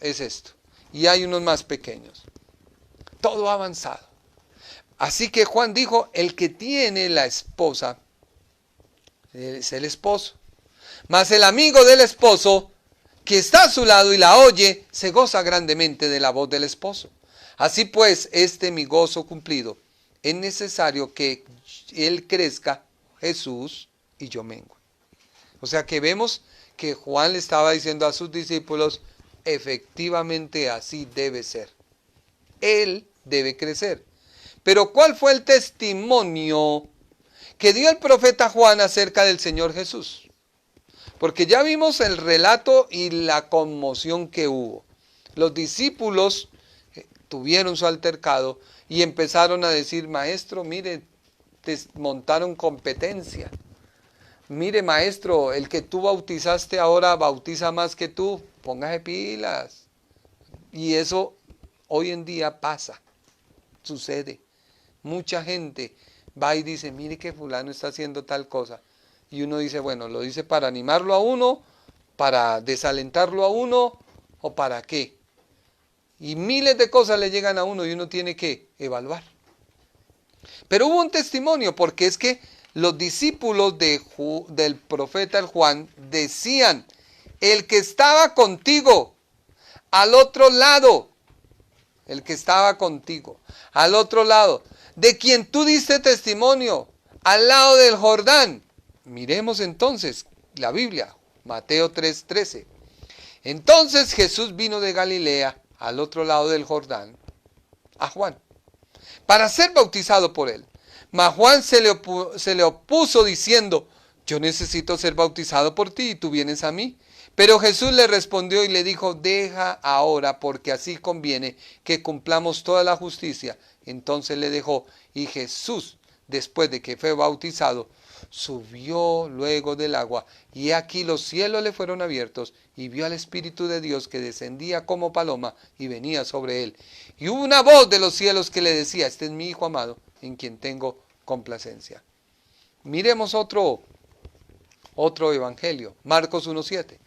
Speaker 2: es esto. Y hay unos más pequeños. Todo ha avanzado. Así que Juan dijo, el que tiene la esposa es el esposo. Mas el amigo del esposo, que está a su lado y la oye, se goza grandemente de la voz del esposo. Así pues, mi gozo cumplido, es necesario que él crezca, Jesús, y yo mengue. O sea que vemos que Juan le estaba diciendo a sus discípulos, efectivamente así debe ser. Él debe crecer. Pero ¿cuál fue el testimonio que dio el profeta Juan acerca del Señor Jesús? Porque ya vimos el relato y la conmoción que hubo. Los discípulos tuvieron su altercado y empezaron a decir, maestro, mire, te montaron competencia. Mire, maestro, el que tú bautizaste ahora bautiza más que tú. Póngase pilas. Y eso hoy en día pasa, sucede. Mucha gente va y dice, mire que fulano está haciendo tal cosa. Y uno dice, bueno, ¿lo dice para animarlo a uno, para desalentarlo a uno o para qué? Y miles de cosas le llegan a uno y uno tiene que evaluar. Pero hubo un testimonio, porque es que los discípulos del profeta Juan decían, el que estaba contigo al otro lado, el que estaba contigo al otro lado, de quien tú diste testimonio, al lado del Jordán. Miremos entonces la Biblia, Mateo 3:13. Entonces Jesús vino de Galilea, al otro lado del Jordán, a Juan, para ser bautizado por él. Mas Juan se le opuso diciendo, yo necesito ser bautizado por ti y tú vienes a mí. Pero Jesús le respondió y le dijo, deja ahora, porque así conviene que cumplamos toda la justicia. Entonces le dejó, y Jesús, después de que fue bautizado, subió luego del agua, y aquí los cielos le fueron abiertos, y vio al Espíritu de Dios que descendía como paloma y venía sobre él. Y hubo una voz de los cielos que le decía, este es mi Hijo amado, en quien tengo complacencia. Miremos otro evangelio, Marcos 1:7.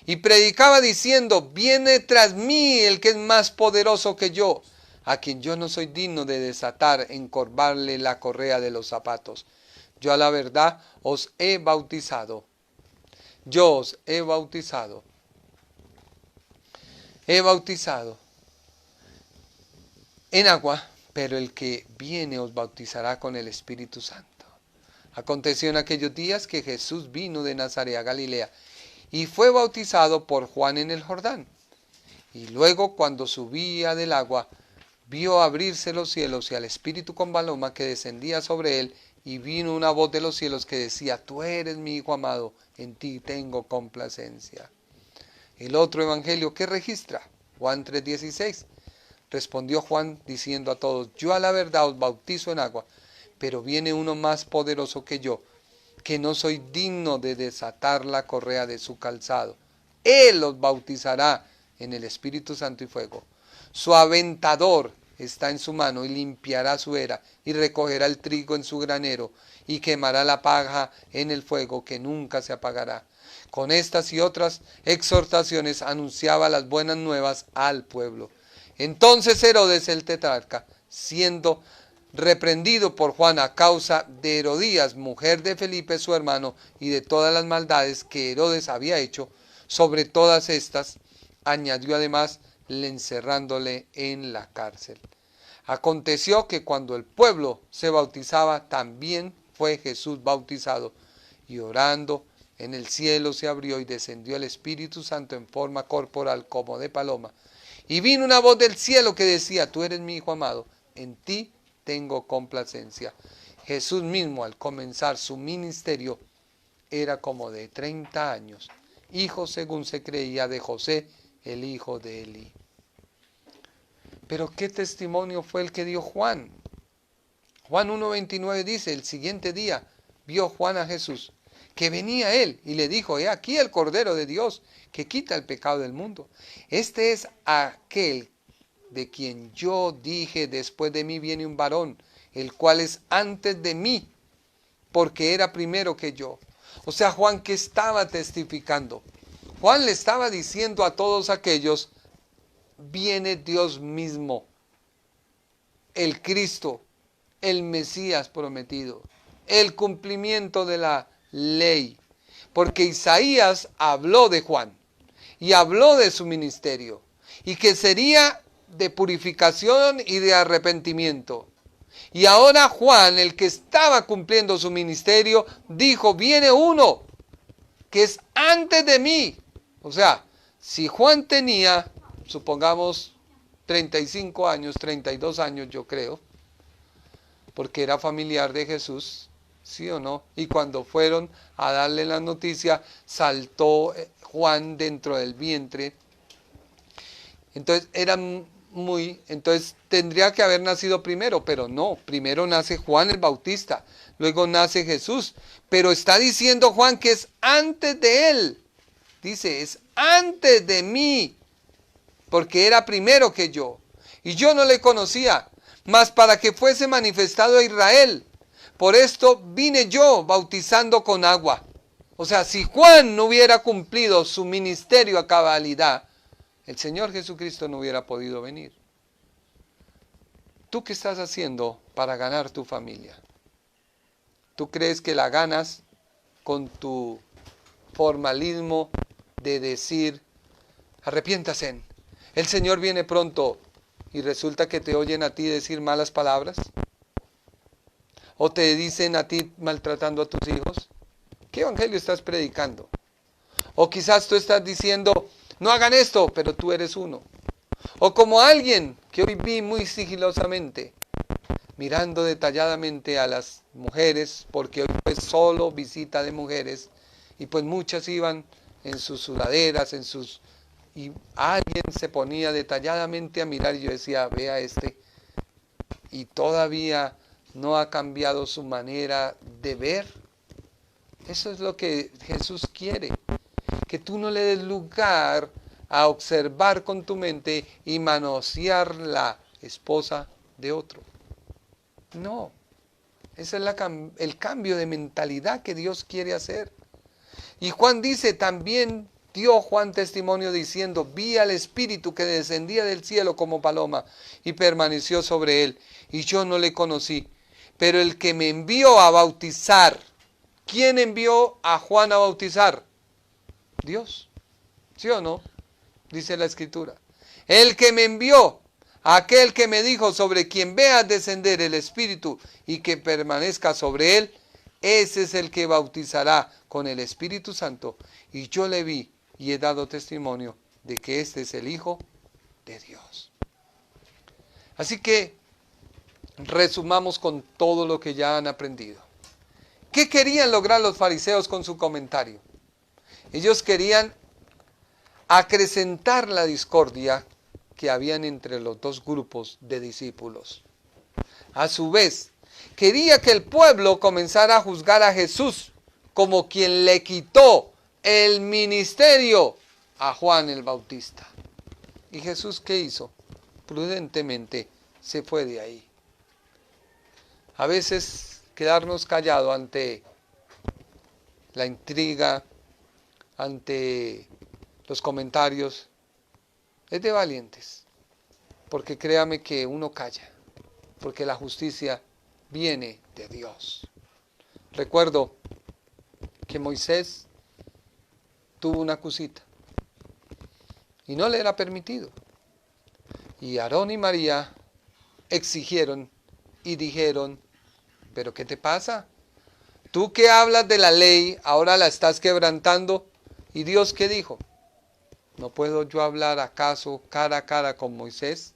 Speaker 2: Y predicaba diciendo, viene tras mí el que es más poderoso que yo, a quien yo no soy digno de desatar, encorvarle la correa de los zapatos. Yo a la verdad os he bautizado. Yo os he bautizado. He bautizado en agua, pero el que viene os bautizará con el Espíritu Santo. Aconteció en aquellos días que Jesús vino de Nazaret a Galilea y fue bautizado por Juan en el Jordán. Y luego, cuando subía del agua, vio abrirse los cielos y al Espíritu con paloma que descendía sobre él, y vino una voz de los cielos que decía, tú eres mi Hijo amado, en ti tengo complacencia. el otro evangelio que registra, Juan 3:16. Respondió Juan diciendo a todos: yo a la verdad os bautizo en agua, pero viene uno más poderoso que yo, que no soy digno de desatar la correa de su calzado. Él os bautizará en el Espíritu Santo y fuego. Su aventador está en su mano y limpiará su era y recogerá el trigo en su granero y quemará la paja en el fuego que nunca se apagará. Con estas y otras exhortaciones anunciaba las buenas nuevas al pueblo. Entonces Herodes el tetrarca, siendo reprendido por Juan a causa de Herodías, mujer de Felipe su hermano, y de todas las maldades que Herodes había hecho, sobre todas estas añadió además le encerrándole en la cárcel. Aconteció que cuando el pueblo se bautizaba, también fue Jesús bautizado, y orando en el cielo se abrió y descendió el Espíritu Santo en forma corporal como de paloma. Y vino una voz del cielo que decía: tú eres mi Hijo amado, en ti tengo complacencia. Jesús mismo, al comenzar su ministerio, era como de 30 años, hijo, según se creía, de José, el hijo de Elí. Pero ¿qué testimonio fue el que dio Juan? Juan 1:29 dice: el siguiente día vio Juan a Jesús, que venía él, y le dijo: he aquí el Cordero de Dios, que quita el pecado del mundo. Este es aquel de quien yo dije: después de mí viene un varón, el cual es antes de mí, porque era primero que yo. O sea, Juan, ¿qué estaba testificando? Juan le estaba diciendo a todos aquellos: viene Dios mismo, el Cristo, el Mesías prometido, el cumplimiento de la ley. Porque Isaías habló de Juan y habló de su ministerio, y que sería de purificación y de arrepentimiento. Y ahora Juan, el que estaba cumpliendo su ministerio, dijo: viene uno que es antes de mí. O sea, si Juan tenía, supongamos, 35 años, 32 años yo creo, porque era familiar de Jesús, ¿sí o no? Y cuando fueron a darle la noticia, saltó Juan dentro del vientre. Entonces entonces tendría que haber nacido primero, pero no, primero nace Juan el Bautista, luego nace Jesús, pero está diciendo Juan que es antes de él. Dice: es antes de mí, porque era primero que yo, y yo no le conocía, mas para que fuese manifestado a Israel. Por esto vine yo bautizando con agua. O sea, si Juan no hubiera cumplido su ministerio a cabalidad, el Señor Jesucristo no hubiera podido venir. ¿Tú qué estás haciendo para ganar tu familia? ¿Tú crees que la ganas con tu formalismo de decir: arrepiéntase, el Señor viene pronto, y resulta que te oyen a ti decir malas palabras? ¿O te dicen a ti maltratando a tus hijos? ¿Qué evangelio estás predicando? O quizás tú estás diciendo: no hagan esto, pero tú eres uno. O como alguien que hoy vi muy sigilosamente, mirando detalladamente a las mujeres, porque hoy fue solo visita de mujeres, y pues muchas iban en sus sudaderas, y alguien se ponía detalladamente a mirar, y yo decía: vea y todavía no ha cambiado su manera de ver. Eso es lo que Jesús quiere, que tú no le des lugar a observar con tu mente y manosear la esposa de otro. No, ese es el cambio de mentalidad que Dios quiere hacer. Y Juan dice: también dio Juan testimonio diciendo: vi al Espíritu que descendía del cielo como paloma y permaneció sobre él, y yo no le conocí, pero el que me envió a bautizar. ¿Quién envió a Juan a bautizar? Dios. ¿Sí o no? Dice la Escritura. El que me envió, aquel que me dijo: sobre quien veas descender el Espíritu y que permanezca sobre él, ese es el que bautizará con el Espíritu Santo. Y yo le vi y he dado testimonio de que este es el Hijo de Dios. Así que resumamos con todo lo que ya han aprendido. ¿Qué querían lograr los fariseos con su comentario? Ellos querían acrecentar la discordia que habían entre los dos grupos de discípulos. A su vez, quería que el pueblo comenzara a juzgar a Jesús como quien le quitó el ministerio a Juan el Bautista. ¿Y Jesús qué hizo? Prudentemente se fue de ahí. A veces quedarnos callados ante la intriga, ante los comentarios, es de valientes. Porque créame que uno calla, porque la justicia viene de Dios. Recuerdo que Moisés tuvo una cosita y no le era permitido. Y Aarón y María exigieron y dijeron, ¿pero qué te pasa? Tú que hablas de la ley, ahora la estás quebrantando. ¿Y Dios qué dijo? ¿No puedo yo hablar acaso cara a cara con Moisés?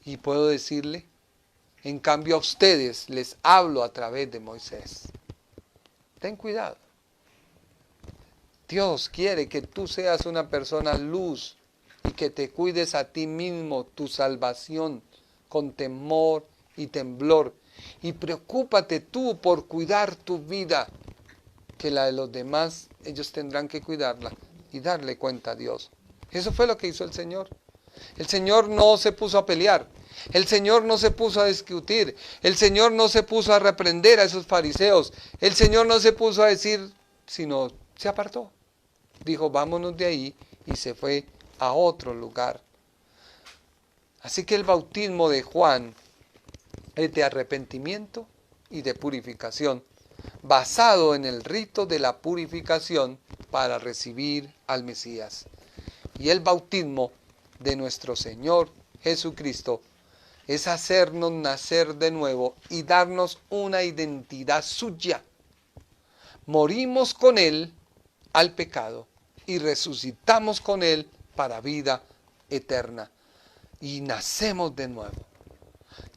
Speaker 2: Y puedo decirle, en cambio a ustedes les hablo a través de Moisés. Ten cuidado. Dios quiere que tú seas una persona luz y que te cuides a ti mismo tu salvación con temor y temblor. Y preocúpate tú por cuidar tu vida, que la de los demás ellos tendrán que cuidarla y darle cuenta a Dios. Eso fue lo que hizo el Señor. El Señor no se puso a pelear. El Señor no se puso a discutir. El Señor no se puso a reprender a esos fariseos. El Señor no se puso a decir, sino se apartó. Dijo, vámonos de ahí, y se fue a otro lugar. Así que el bautismo de Juan es de arrepentimiento y de purificación, basado en el rito de la purificación para recibir al Mesías. Y el bautismo de nuestro Señor Jesucristo es hacernos nacer de nuevo y darnos una identidad suya. Morimos con Él al pecado y resucitamos con Él para vida eterna. Y nacemos de nuevo.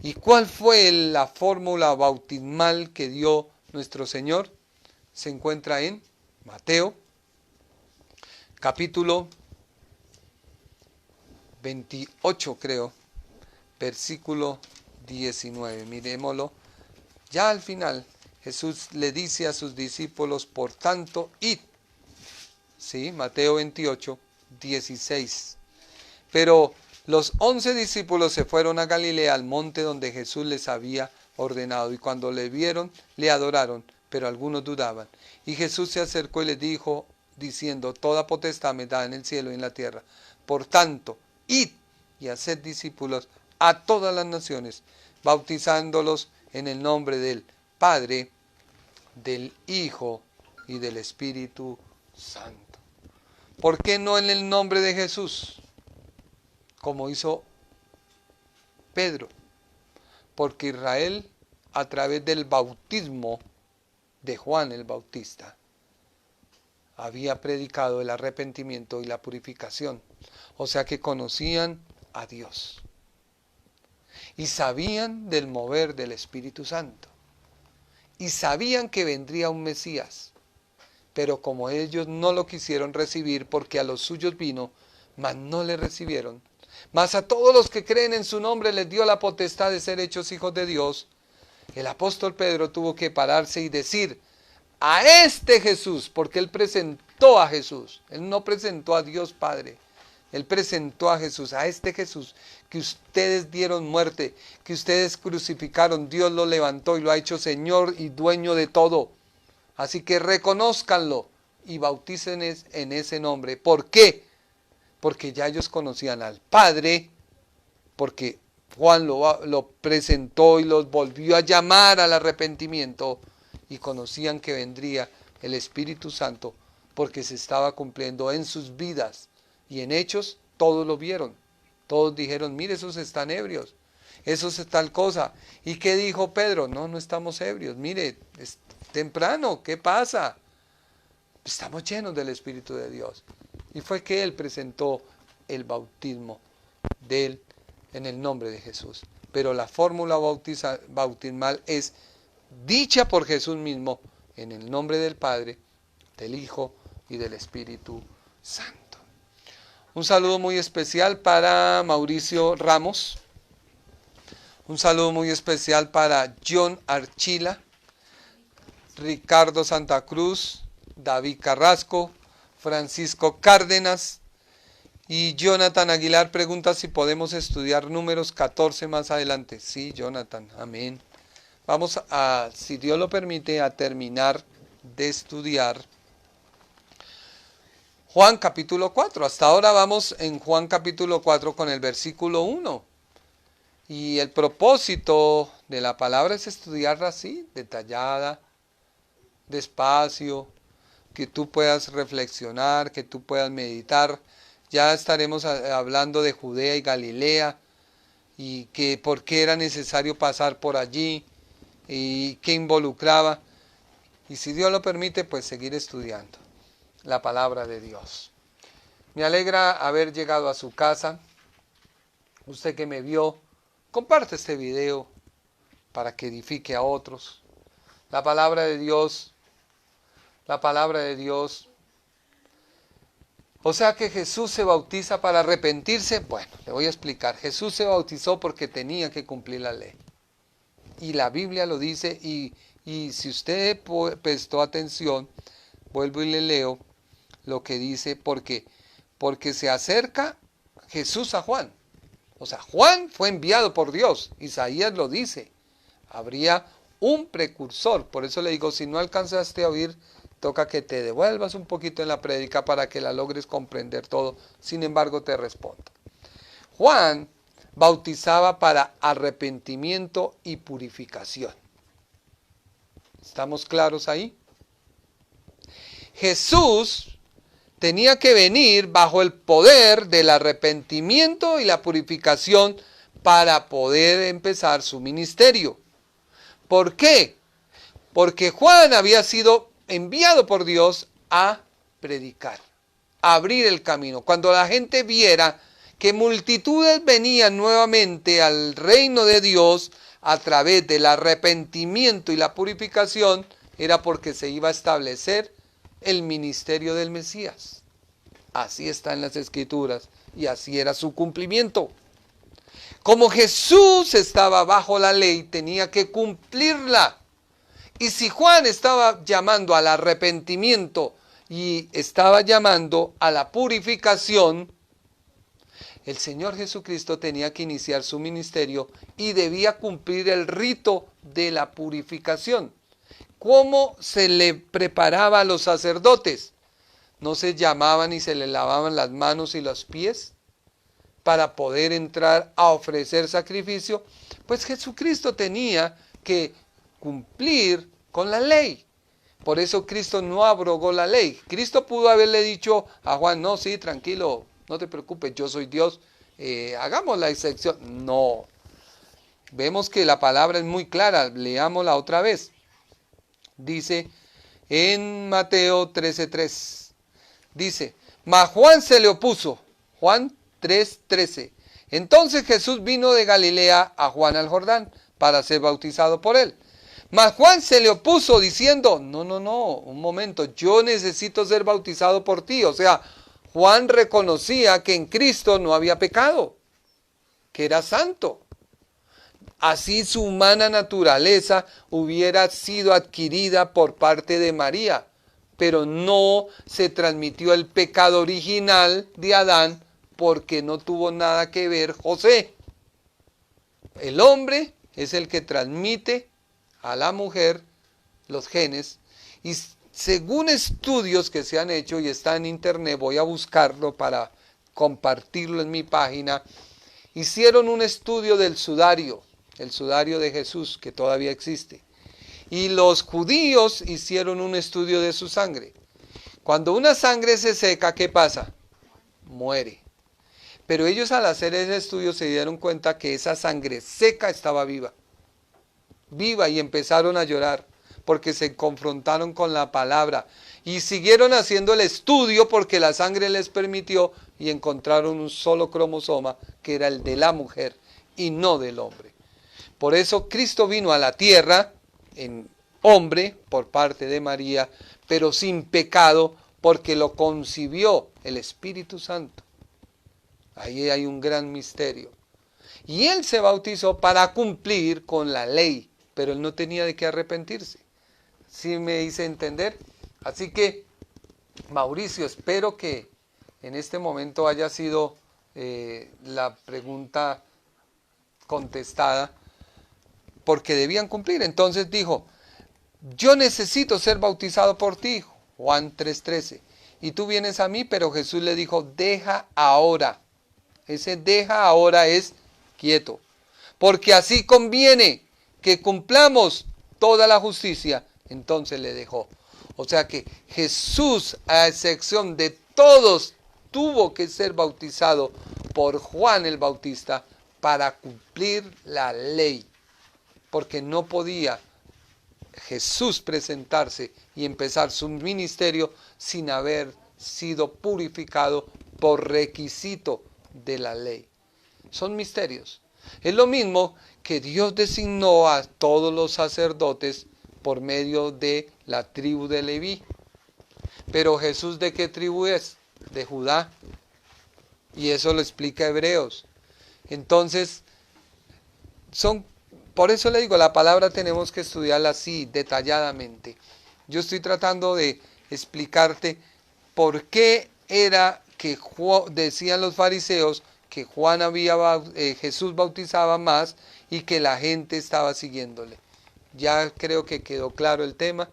Speaker 2: ¿Y cuál fue la fórmula bautismal que dio nuestro Señor? Se encuentra en Mateo, capítulo 28, creo, versículo 19. Miremoslo. Ya al final, Jesús le dice a sus discípulos, por tanto, id. Sí, Mateo 28, 16. Pero los 11 discípulos se fueron a Galilea, al monte donde Jesús les había ordenado, y cuando le vieron, le adoraron, pero algunos dudaban. Y Jesús se acercó y les dijo, diciendo, toda potestad me da en el cielo y en la tierra. Por tanto, id y haced discípulos a todas las naciones, bautizándolos en el nombre del Padre, del Hijo y del Espíritu Santo. ¿Por qué no en el nombre de Jesús? Como hizo Pedro. Porque Israel, a través del bautismo de Juan el Bautista, había predicado el arrepentimiento y la purificación. O sea que conocían a Dios. Y sabían del mover del Espíritu Santo. Y sabían que vendría un Mesías. Pero como ellos no lo quisieron recibir, porque a los suyos vino, mas no le recibieron. Mas a todos los que creen en su nombre les dio la potestad de ser hechos hijos de Dios. El apóstol Pedro tuvo que pararse y decir, a este Jesús, porque él presentó a Jesús. Él no presentó a Dios Padre. Él presentó a Jesús, a este Jesús que ustedes dieron muerte, que ustedes crucificaron. Dios lo levantó y lo ha hecho Señor y dueño de todo. Así que reconózcanlo y bauticen en ese nombre. ¿Por qué? Porque ya ellos conocían al Padre, porque Juan lo presentó y los volvió a llamar al arrepentimiento, y conocían que vendría el Espíritu Santo, porque se estaba cumpliendo en sus vidas. Y en Hechos todos lo vieron. Todos dijeron, mire, esos están ebrios, esos es tal cosa. ¿Y qué dijo Pedro? No, no estamos ebrios, mire, es temprano, ¿qué pasa? Estamos llenos del Espíritu de Dios. Y fue que él presentó el bautismo de él en el nombre de Jesús. Pero la fórmula bautismal es dicha por Jesús mismo en el nombre del Padre, del Hijo y del Espíritu Santo. Un saludo muy especial para Mauricio Ramos. Un saludo muy especial para John Archila, Ricardo Santa Cruz, David Carrasco, Francisco Cárdenas y Jonathan Aguilar pregunta si podemos estudiar números 14 más adelante. Sí, Jonathan, amén. Vamos a, si Dios lo permite, a terminar de estudiar Juan capítulo 4. Hasta ahora vamos en Juan capítulo 4 con el versículo 1. Y el propósito de la palabra es estudiarla así, detallada, despacio, que tú puedas reflexionar, que tú puedas meditar. Ya estaremos hablando de Judea y Galilea y que por qué era necesario pasar por allí y qué involucraba. Y si Dios lo permite, pues seguir estudiando la palabra de Dios. Me alegra haber llegado a su casa. Usted que me vio, comparte este video para que edifique a otros. La palabra de Dios. O sea que Jesús se bautiza para arrepentirse. Bueno, le voy a explicar. Jesús se bautizó porque tenía que cumplir la ley. Y la Biblia lo dice. Y si usted prestó atención, vuelvo y le leo lo que dice. Porque se acerca Jesús a Juan. O sea, Juan fue enviado por Dios. Isaías lo dice. Habría un precursor. Por eso le digo, si no alcanzaste a oír, toca que te devuelvas un poquito en la prédica para que la logres comprender todo. Sin embargo, te respondo. Juan bautizaba para arrepentimiento y purificación. ¿Estamos claros ahí? Jesús tenía que venir bajo el poder del arrepentimiento y la purificación para poder empezar su ministerio. ¿Por qué? Porque Juan había sido enviado por Dios a predicar, a abrir el camino. Cuando la gente viera que multitudes venían nuevamente al reino de Dios a través del arrepentimiento y la purificación, era porque se iba a establecer el ministerio del Mesías. Así está en las Escrituras y así era su cumplimiento. Como Jesús estaba bajo la ley, tenía que cumplirla. Y si Juan estaba llamando al arrepentimiento y estaba llamando a la purificación, el Señor Jesucristo tenía que iniciar su ministerio y debía cumplir el rito de la purificación. ¿Cómo se le preparaba a los sacerdotes? ¿No se llamaban y se le lavaban las manos y los pies para poder entrar a ofrecer sacrificio? Pues Jesucristo tenía que cumplir con la ley. Por eso Cristo no abrogó la ley. Cristo pudo haberle dicho a Juan, no, sí, tranquilo, no te preocupes, yo soy Dios, hagamos la excepción. No. Vemos que la palabra es muy clara, leámosla otra vez. Dice en Mateo 13:3, dice, mas Juan se le opuso. Juan 3:13. Entonces Jesús vino de Galilea a Juan al Jordán para ser bautizado por él. Mas Juan se le opuso diciendo, no, un momento, yo necesito ser bautizado por ti. O sea, Juan reconocía que en Cristo no había pecado, que era santo. Así su humana naturaleza hubiera sido adquirida por parte de María, pero no se transmitió el pecado original de Adán porque no tuvo nada que ver José. El hombre es el que transmite a la mujer los genes y según estudios que se han hecho y está en internet, voy a buscarlo para compartirlo en mi página, hicieron un estudio del sudario, el sudario de Jesús que todavía existe, y los judíos hicieron un estudio de su sangre. Cuando una sangre se seca, ¿qué pasa? Muere. Pero ellos al hacer ese estudio se dieron cuenta que esa sangre seca estaba viva, y empezaron a llorar porque se confrontaron con la palabra y siguieron haciendo el estudio porque la sangre les permitió y encontraron un solo cromosoma que era el de la mujer y no del hombre. Por eso Cristo vino a la tierra en hombre por parte de María, pero sin pecado porque lo concibió el Espíritu Santo. Ahí hay un gran misterio. Y él se bautizó para cumplir con la ley, pero él no tenía de qué arrepentirse. ¿Sí me hice entender? Así que, Mauricio, espero que en este momento haya sido la pregunta contestada, porque debían cumplir. Entonces dijo, yo necesito ser bautizado por ti, Juan 3:13, y tú vienes a mí, pero Jesús le dijo, deja ahora. Ese deja ahora es quieto, porque así conviene que cumplamos toda la justicia. Entonces le dejó. O sea que Jesús, a excepción de todos, tuvo que ser bautizado por Juan el Bautista para cumplir la ley, porque no podía Jesús presentarse y empezar su ministerio sin haber sido purificado por requisito de la ley. Son misterios. Es lo mismo que Dios designó a todos los sacerdotes por medio de la tribu de Leví. Pero Jesús, ¿de qué tribu es? De Judá. Y eso lo explica Hebreos. Entonces, por eso le digo, la palabra tenemos que estudiarla así, detalladamente. Yo estoy tratando de explicarte por qué era que decían los fariseos que Jesús bautizaba más y que la gente estaba siguiéndole. Ya creo que quedó claro el tema.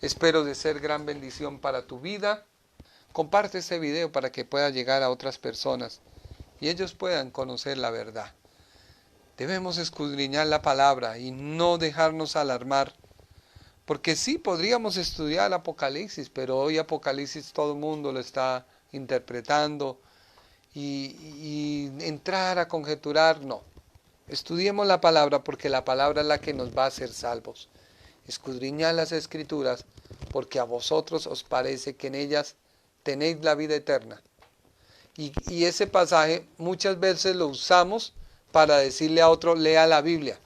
Speaker 2: Espero de ser gran bendición para tu vida. Comparte este video para que pueda llegar a otras personas y ellos puedan conocer la verdad. Debemos escudriñar la palabra y no dejarnos alarmar. Porque sí, podríamos estudiar Apocalipsis, pero hoy Apocalipsis todo el mundo lo está interpretando y entrar a conjeturar, no. Estudiemos la palabra porque la palabra es la que nos va a hacer salvos. Escudriñad las Escrituras porque a vosotros os parece que en ellas tenéis la vida eterna. Y ese pasaje muchas veces lo usamos para decirle a otro, lea la Biblia.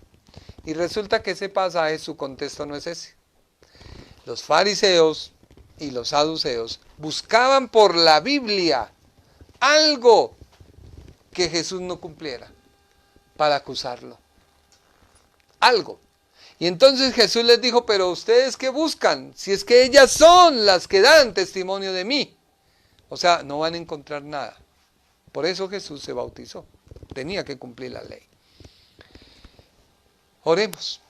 Speaker 2: Y resulta que ese pasaje, su contexto no es ese. Los fariseos y los saduceos buscaban por la Biblia algo que Jesús no cumpliera para acusarlo. Algo. Y entonces Jesús les dijo, pero ¿ustedes qué buscan? Si es que ellas son las que dan testimonio de mí. O sea, no van a encontrar nada. Por eso Jesús se bautizó. Tenía que cumplir la ley. Oremos.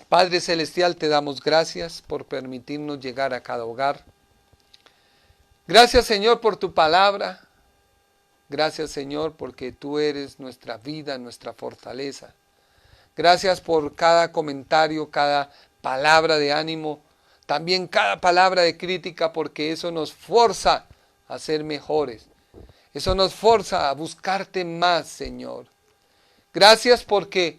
Speaker 2: Padre Celestial, te damos gracias por permitirnos llegar a cada hogar. Gracias, Señor, por tu palabra. Gracias, Señor, porque tú eres nuestra vida, nuestra fortaleza. Gracias por cada comentario, cada palabra de ánimo, también cada palabra de crítica, porque eso nos forza a ser mejores. Eso nos forza a buscarte más, Señor. Gracias porque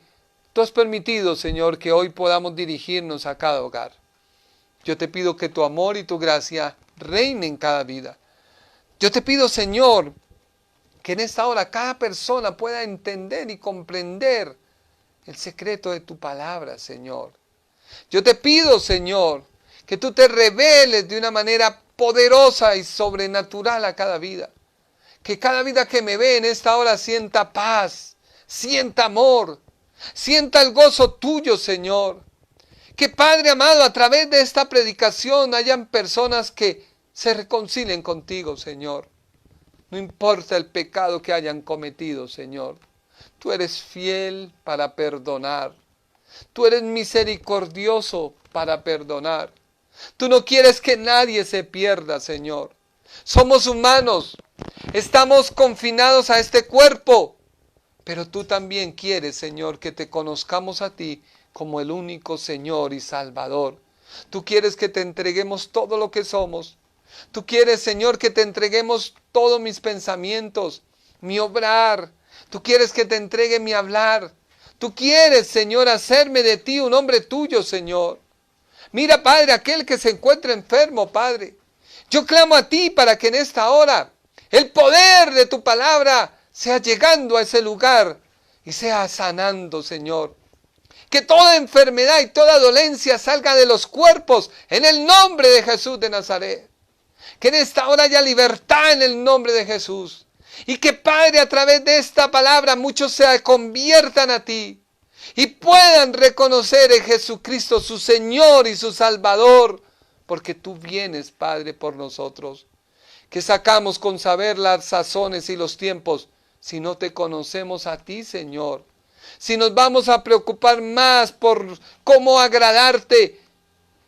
Speaker 2: tú has permitido, Señor, que hoy podamos dirigirnos a cada hogar. Yo te pido que tu amor y tu gracia reinen en cada vida. Yo te pido, Señor, que en esta hora cada persona pueda entender y comprender el secreto de tu palabra, Señor. Yo te pido, Señor, que tú te reveles de una manera poderosa y sobrenatural a cada vida. Que cada vida que me ve en esta hora sienta paz, sienta amor, sienta el gozo tuyo, Señor. Que Padre amado, a través de esta predicación hayan personas que se reconcilien contigo, Señor. No importa el pecado que hayan cometido, Señor. Tú eres fiel para perdonar. Tú eres misericordioso para perdonar. Tú no quieres que nadie se pierda, Señor. Somos humanos. Estamos confinados a este cuerpo. Pero tú también quieres, Señor, que te conozcamos a ti como el único Señor y Salvador. Tú quieres que te entreguemos todo lo que somos. Tú quieres, Señor, que te entreguemos todos mis pensamientos, mi obrar. Tú quieres que te entregue mi hablar. Tú quieres, Señor, hacerme de ti un hombre tuyo, Señor. Mira, Padre, aquel que se encuentra enfermo, Padre. Yo clamo a ti para que en esta hora el poder de tu palabra sea llegando a ese lugar y sea sanando, Señor. Que toda enfermedad y toda dolencia salga de los cuerpos en el nombre de Jesús de Nazaret. Que en esta hora haya libertad en el nombre de Jesús. Y que, Padre, a través de esta palabra muchos se conviertan a ti y puedan reconocer en Jesucristo su Señor y su Salvador, porque tú vienes, Padre, por nosotros. Que sacamos con saber las sazones y los tiempos si no te conocemos a ti, Señor. Si nos vamos a preocupar más por cómo agradarte,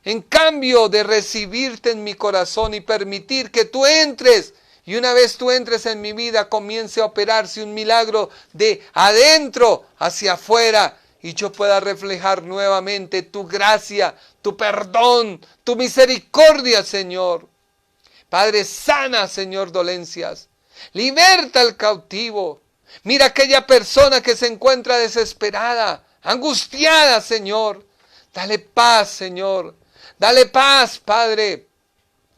Speaker 2: en cambio de recibirte en mi corazón y permitir que tú entres. Y una vez tú entres en mi vida, comience a operarse un milagro de adentro hacia afuera. Y yo pueda reflejar nuevamente tu gracia, tu perdón, tu misericordia, Señor. Padre, sana, Señor, dolencias. Liberta al cautivo. Mira aquella persona que se encuentra desesperada, angustiada, Señor. Dale paz, Señor. Dale paz, Padre.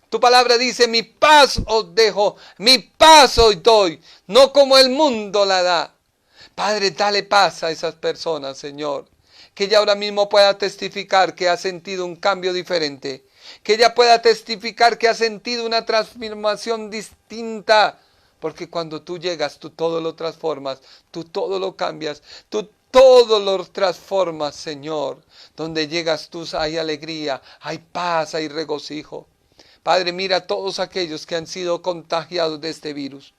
Speaker 2: Tu palabra dice, mi paz os dejo, mi paz os doy, no como el mundo la da. Padre, dale paz a esas personas, Señor. Que ella ahora mismo pueda testificar que ha sentido un cambio diferente. Que ella pueda testificar que ha sentido una transformación distinta. Porque cuando tú llegas, tú todo lo transformas, tú todo lo cambias, tú todo lo transformas, Señor. Donde llegas tú hay alegría, hay paz, hay regocijo. Padre, mira a todos aquellos que han sido contagiados de este virus.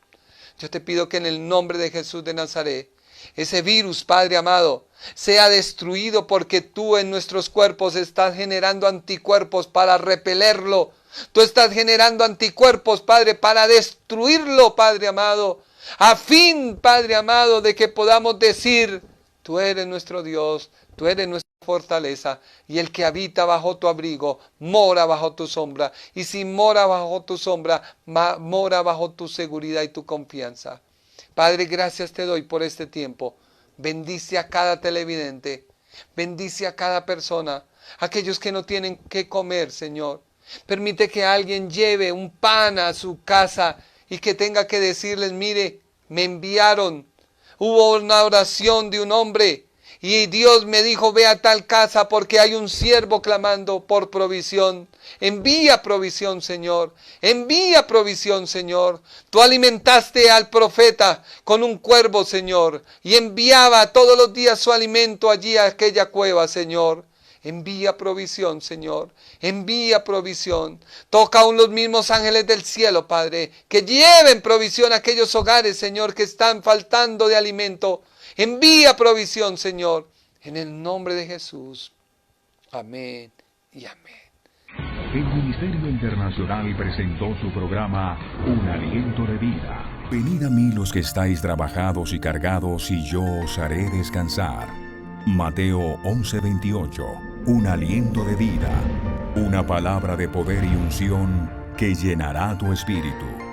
Speaker 2: Yo te pido que en el nombre de Jesús de Nazaret, ese virus, Padre amado, sea destruido, porque tú en nuestros cuerpos estás generando anticuerpos para repelerlo. Tú estás generando anticuerpos, Padre, para destruirlo, Padre amado. A fin, Padre amado, de que podamos decir, tú eres nuestro Dios, tú eres nuestra fortaleza, y el que habita bajo tu abrigo, mora bajo tu sombra. Y si mora bajo tu sombra, mora bajo tu seguridad y tu confianza. Padre, gracias te doy por este tiempo. Bendice a cada televidente, bendice a cada persona, aquellos que no tienen qué comer, Señor. Permite que alguien lleve un pan a su casa y que tenga que decirles, mire, me enviaron. Hubo una oración de un hombre y Dios me dijo, ve a tal casa porque hay un siervo clamando por provisión. Envía provisión, Señor. Envía provisión, Señor. Tú alimentaste al profeta con un cuervo, Señor, y enviaba todos los días su alimento allí a aquella cueva, Señor. Envía provisión, Señor. Envía provisión. Toca aún los mismos ángeles del cielo, Padre, que lleven provisión a aquellos hogares, Señor, que están faltando de alimento. Envía provisión, Señor, en el nombre de Jesús. Amén y amén.
Speaker 1: El Ministerio Internacional presentó su programa Un Aliento de Vida. Venid a mí los que estáis trabajados y cargados, y yo os haré descansar. Mateo 11:28. Un aliento de vida. Una palabra de poder y unción que llenará tu espíritu.